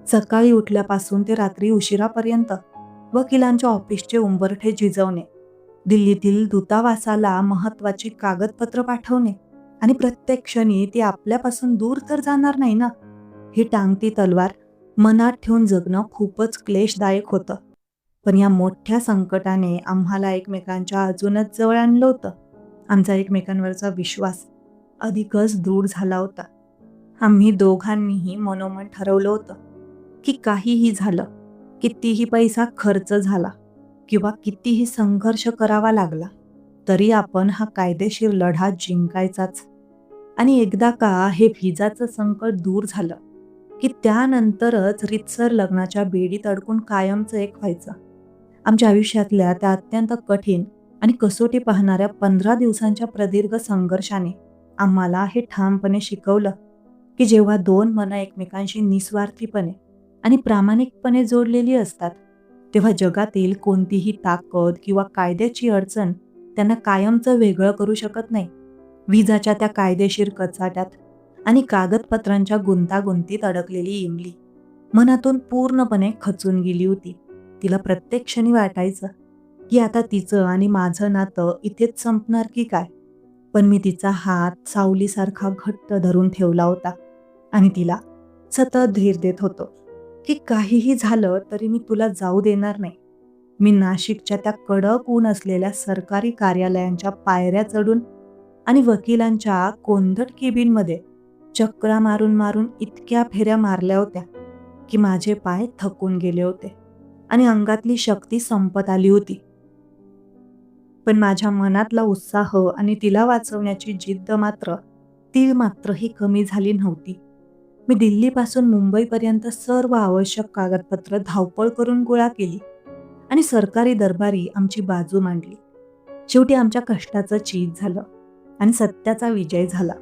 सकाळी उठल्यापासून ते रात्री उशिरापर्यंत वकिलांच्या ऑफिसचे उंबरठे झिजवणे, दिल्लीतील दूतावासाला महत्त्वाची कागदपत्र पाठवणे आणि प्रत्येक क्षणी ती आपल्यापासून दूर तर जाणार नाही ना, ही टांगती तलवार मनात ठेवून जगणं खूपच क्लेशदायक होतं. पण या मोठ्या संकटाने आम्हाला एकमेकांच्या अजूनच जवळ आणलं होतं. आमचा एकमेकांवरचा विश्वास अधिकच दृढ झाला होता. आम्ही दोघांनीही मनोमन ठरवलं होतं की काहीही झालं, कितीही पैसा खर्च झाला किंवा कितीही संघर्ष करावा लागला, तरी आपण हा कायदेशीर लढा जिंकायचाच. आणि एकदा का हे व्हिसाचं संकट दूर झालं की त्यानंतरच रीतसर लग्नाच्या बेडीत अडकून कायमचं एक व्हायचं. आमच्या आयुष्यातल्या त्या अत्यंत कठीण आणि कसोटी पाहणाऱ्या 15 दिवसांच्या प्रदीर्घ संघर्षाने आम्हाला हे ठामपणे शिकवलं की जेव्हा दोन मनं एकमेकांशी निस्वार्थीपणे आणि प्रामाणिकपणे जोडलेली असतात, तेव्हा जगातील कोणतीही ताकद किंवा कायद्याची अडचण त्यांना कायमचं वेगळं करू शकत नाही. व्हिसाच्या त्या कायदेशीर कचाट्यात आणि कागदपत्रांच्या गुंतागुंतीत अडकलेली इमली मनातून पूर्णपणे खचून गेली होती. तिला प्रत्येक क्षणी वाटायचं की आता तिचं आणि माझं नातं इथेच संपणार की काय. पण मी तिचा हात सावलीसारखा घट्ट धरून ठेवला होता आणि तिला सतत धीर देत होतो की काहीही झालं तरी मी तुला जाऊ देणार नाही. मी नाशिकच्या त्या कडक ऊन असलेल्या सरकारी कार्यालयांच्या पायऱ्या चढून आणि वकिलांच्या कोंदट केबिनमध्ये चक्रा मारून मारून इतक्या फेऱ्या मारल्या होत्या की माझे पाय थकून गेले होते आणि अंगातली शक्ती संपत आली होती. पण माझ्या मनातला उत्साह आणि तिला वाचवण्याची जिद्द मात्र ती मात्रही कमी झाली नव्हती. मी दिल्लीपासून मुंबईपर्यंत सर्व आवश्यक कागदपत्र धावपळ करून गोळा केली आणि सरकारी दरबारी आमची बाजू मांडली. शेवटी आमच्या कष्टाचं चीज झालं आणि सत्याचा विजय झाला.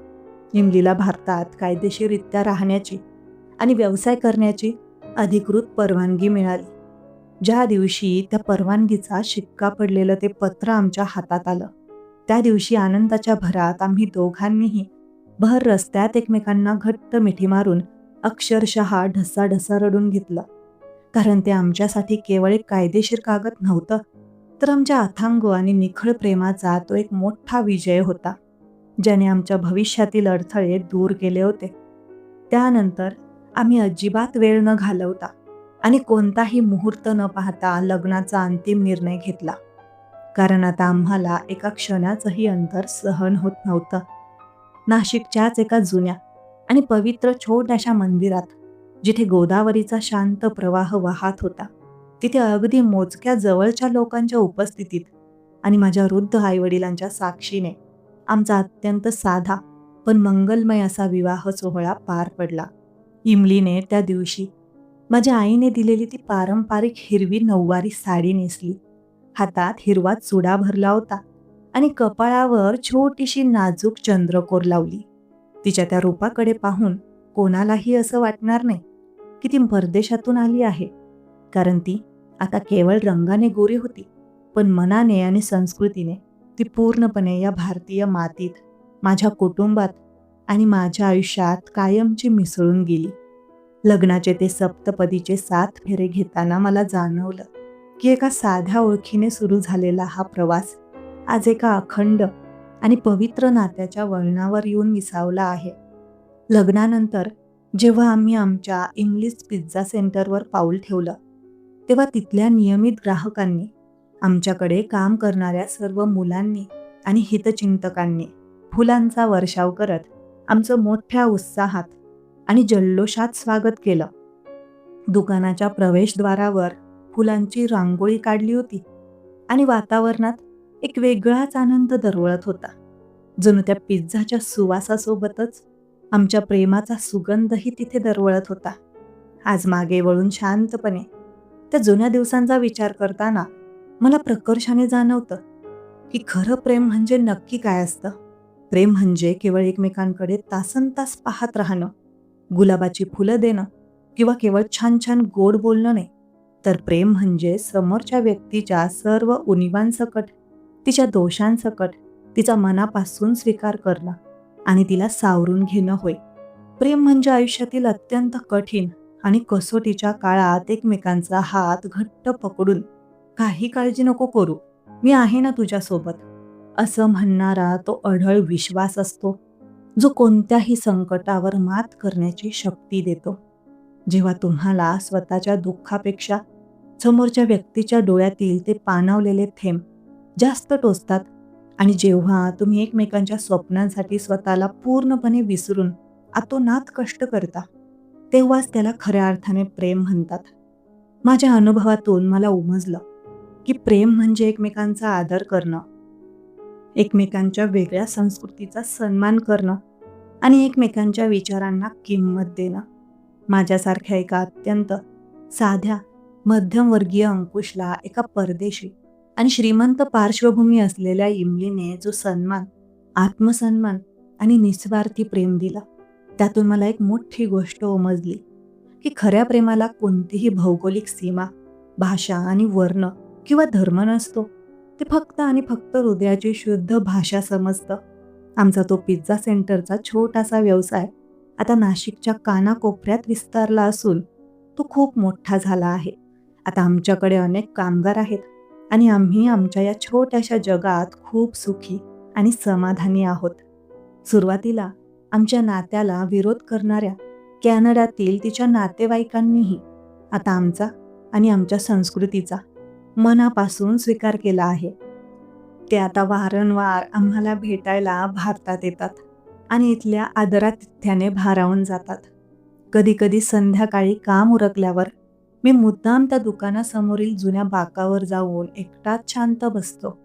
इमलीला भारतात कायदेशीररित्या राहण्याची आणि व्यवसाय करण्याची अधिकृत परवानगी मिळाली. ज्या दिवशी त्या परवानगीचा शिक्का पडलेलं ते पत्र आमच्या हातात आलं, त्या दिवशी आनंदाच्या भरात आम्ही दोघांनीही भर रस्त्यात एकमेकांना घट्ट मिठी मारून अक्षरशः ढसाढसा रडून घेतलं. कारण ते आमच्यासाठी केवळ एक कायदेशीर कागद नव्हतं, तर आमच्या अथांग आणि निखळ प्रेमाचा तो एक मोठा विजय होता, ज्याने आमच्या भविष्यातील अडथळे दूर केले होते. त्यानंतर आम्ही अजिबात वेळ न घालवता आणि कोणताही मुहूर्त न पाहता लग्नाचा अंतिम निर्णय घेतला. कारण आता आम्हाला एका क्षणाचंही अंतर सहन होत नव्हतं. नाशिकच्याच एका जुन्या आणि पवित्र छोट्याशा मंदिरात, जिथे गोदावरीचा शांत प्रवाह वाहत होता, तिथे अगदी मोजक्या जवळच्या लोकांच्या उपस्थितीत आणि माझ्या वृद्ध आईवडिलांच्या साक्षीने आमचा अत्यंत साधा पण मंगलमय असा विवाह सोहळा पार पडला. इमलीने त्या दिवशी माझ्या आईने दिलेली ती पारंपरिक हिरवी नऊवारी साडी नेसली. हातात हिरवा चुडा भरला होता आणि कपाळावर छोटीशी नाजूक चंद्रकोर लावली. तिच्या त्या रूपाकडे पाहून कोणालाही असं वाटणार नाही की ती परदेशातून आली आहे, कारण ती आता केवळ रंगाने गोरी होती, पण मनाने आणि संस्कृतीने ती पूर्णपणे या भारतीय मातीत, माझ्या कुटुंबात आणि माझ्या आयुष्यात कायमची मिसळून गेली. लग्नाचे ते सप्तपदीचे 7 फेरे घेताना मला जाणवलं की एका साध्या ओळखीने सुरू झालेला हा प्रवास आज एका अखंड आणि पवित्र नात्याच्या वळणावर येऊन विसावला आहे. लग्नानंतर जेव्हा आम्ही आमच्या इंग्लिश पिझ्झा सेंटरवर पाऊल ठेवलं, तेव्हा तिथल्या नियमित ग्राहकांनी, आमच्याकडे काम करणाऱ्या सर्व मुलांनी आणि हितचिंतकांनी फुलांचा वर्षाव करत आमचं मोठ्या उत्साहात आणि जल्लोषात स्वागत केलं. दुकानाच्या प्रवेशद्वारावर फुलांची रांगोळी काढली होती आणि वातावरणात एक वेगळाच आनंद दरवळत होता. जणू त्या पिझ्झाच्या सुवासासोबतच आमच्या प्रेमाचा सुगंधही तिथे दरवळत होता. आज मागे वळून शांतपणे त्या जुन्या दिवसांचा विचार करताना मला प्रकर्षाने जाणवतं की खरं प्रेम म्हणजे नक्की काय असतं. प्रेम म्हणजे केवळ एकमेकांकडे तासनतास पाहत राहणं, गुलाबाची फुलं देणं किंवा केवळ छान छान गोड बोलणं नाही. तर प्रेम म्हणजे समोरच्या व्यक्तीच्या सर्व उणिवांसकट, तिच्या दोषांसकट तिचा मनापासून स्वीकार करणं आणि तिला सावरून घेणं होय. प्रेम म्हणजे आयुष्यातील अत्यंत कठीण आणि कसोटीच्या काळात एकमेकांचा हात घट्ट पकडून काही काळजी नको करू, मी आहे ना तुझ्यासोबत, असं म्हणणारा तो अढळ विश्वास असतो, जो कोणत्याही संकटावर मात करण्याची शक्ती देतो. जेव्हा तुम्हाला स्वतःच्या दुःखापेक्षा समोरच्या व्यक्तीच्या डोळ्यातील ते पाणावलेले थेंब जास्त टोचतात आणि जेव्हा तुम्ही एकमेकांच्या स्वप्नांसाठी स्वतःला पूर्णपणे विसरून अतोनात कष्ट करता, तेव्हाच त्याला खऱ्या अर्थाने प्रेम म्हणतात. माझ्या अनुभवातून मला उमजलं की प्रेम म्हणजे एकमेकांचा आदर करणं, एकमेकांच्या वेगळ्या संस्कृतीचा सन्मान करणं आणि एकमेकांच्या विचारांना किंमत देणं. माझ्यासारख्या एका अत्यंत साध्या मध्यमवर्गीय अंकुशला एका परदेशी आणि श्रीमंत पार्श्वभूमी असलेल्या इमलीने जो सन्मान, आत्मसन्मान आणि निस्वार्थी प्रेम दिला, त्यातून मला एक मोठी गोष्ट उमजली की खऱ्या प्रेमाला कोणतीही भौगोलिक सीमा, भाषा आणि वर्ण किंवा धर्म नसतो. ते फक्त आणि फक्त हृदयाची शुद्ध भाषा समजतं. आमचा तो पिझ्झा सेंटरचा छोटासा व्यवसाय आता नाशिकच्या कानाकोपऱ्यात विस्तारला असून तो खूप मोठा झाला आहे. आता आमच्याकडे अनेक कामगार आहेत आणि आम्ही आमच्या या छोट्याशा जगात खूप सुखी आणि समाधानी आहोत. सुरुवातीला आमच्या नात्याला विरोध करणाऱ्या कॅनडातील तिच्या नातेवाईकांनीही आता आमचा आणि आमच्या संस्कृतीचा मनापासून स्वीकार केला आहे. ते आता वारंवार आम्हाला भेटायला भारतात येतात आणि इथल्या आदरातिथ्याने भारावून जातात. कधी-कधी संध्याकाळी काम उरकल्यावर मी मुद्दाम त्या दुकानासमोरील जुन्या बाकावर जाऊन एकटाच शांत बसतो.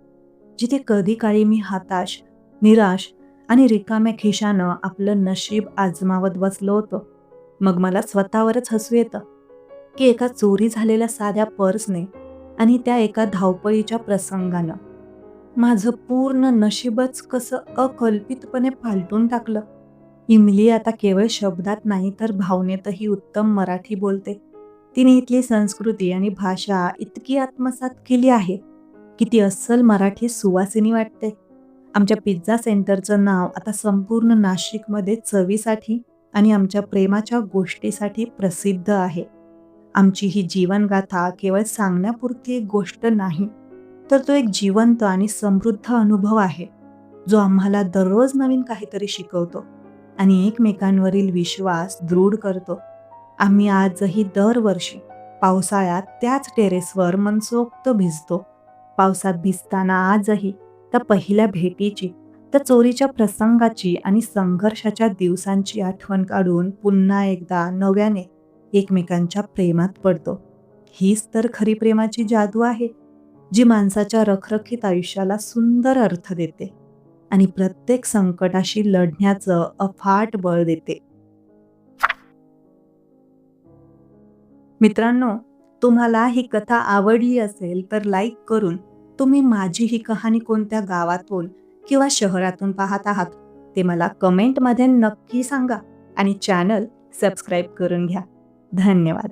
जिथे कधी काळी मी हताश, निराश आणि रिकाम्या खिशानं आपलं नशीब आजमावत बसलो होतो. मग मला स्वतःवरच हसू येतं, की एका चोरी झालेल्या साध्या पर्सने आणि त्या एका धावपळीच्या प्रसंगानं माझं पूर्ण नशीबच कसं अकल्पितपणे पालटून टाकलं. इमली आता केवळ शब्दात नाही तर भावनेतही उत्तम मराठी बोलते. तिने इथली संस्कृती आणि भाषा इतकी आत्मसात केली आहे, की ती अस्सल मराठी सुवासिनी वाटते. आमच्या पिझ्झा सेंटरचं नाव आता संपूर्ण नाशिकमध्ये चवीसाठी आणि आमच्या प्रेमाच्या गोष्टीसाठी प्रसिद्ध आहे. आमची ही जीवनगाथा केवळ सांगण्यापुरती एक गोष्ट नाही, तर तो एक जिवंत आणि समृद्ध अनुभव आहे, जो आम्हाला दररोज नवीन काहीतरी शिकवतो आणि एकमेकांवरील विश्वास दृढ करतो. आम्ही आजही दरवर्षी पावसाळ्यात त्याच टेरेसवर मनसोक्त भिजतो. पावसात भिजताना आजही त्या पहिल्या भेटीची, त्या चोरीच्या प्रसंगाची आणि संघर्षाच्या दिवसांची आठवण काढून पुन्हा एकदा नव्याने एकमेकांच्या प्रेमात पडतो. हीच तर खरी प्रेमाची जादू आहे, जी माणसाच्या रखरखीत आयुष्याला सुंदर अर्थ देते आणि प्रत्येक संकटाशी लढण्याचं अफाट बळ देते. मित्रांनो, तुम्हाला ही कथा आवडली असेल तर लाईक करून तुम्ही माझी ही कहाणी कोणत्या गावातून किंवा शहरातून पाहत आहात ते मला कमेंटमध्ये नक्की सांगा आणि चॅनल सबस्क्राईब करून घ्या. धन्यवाद.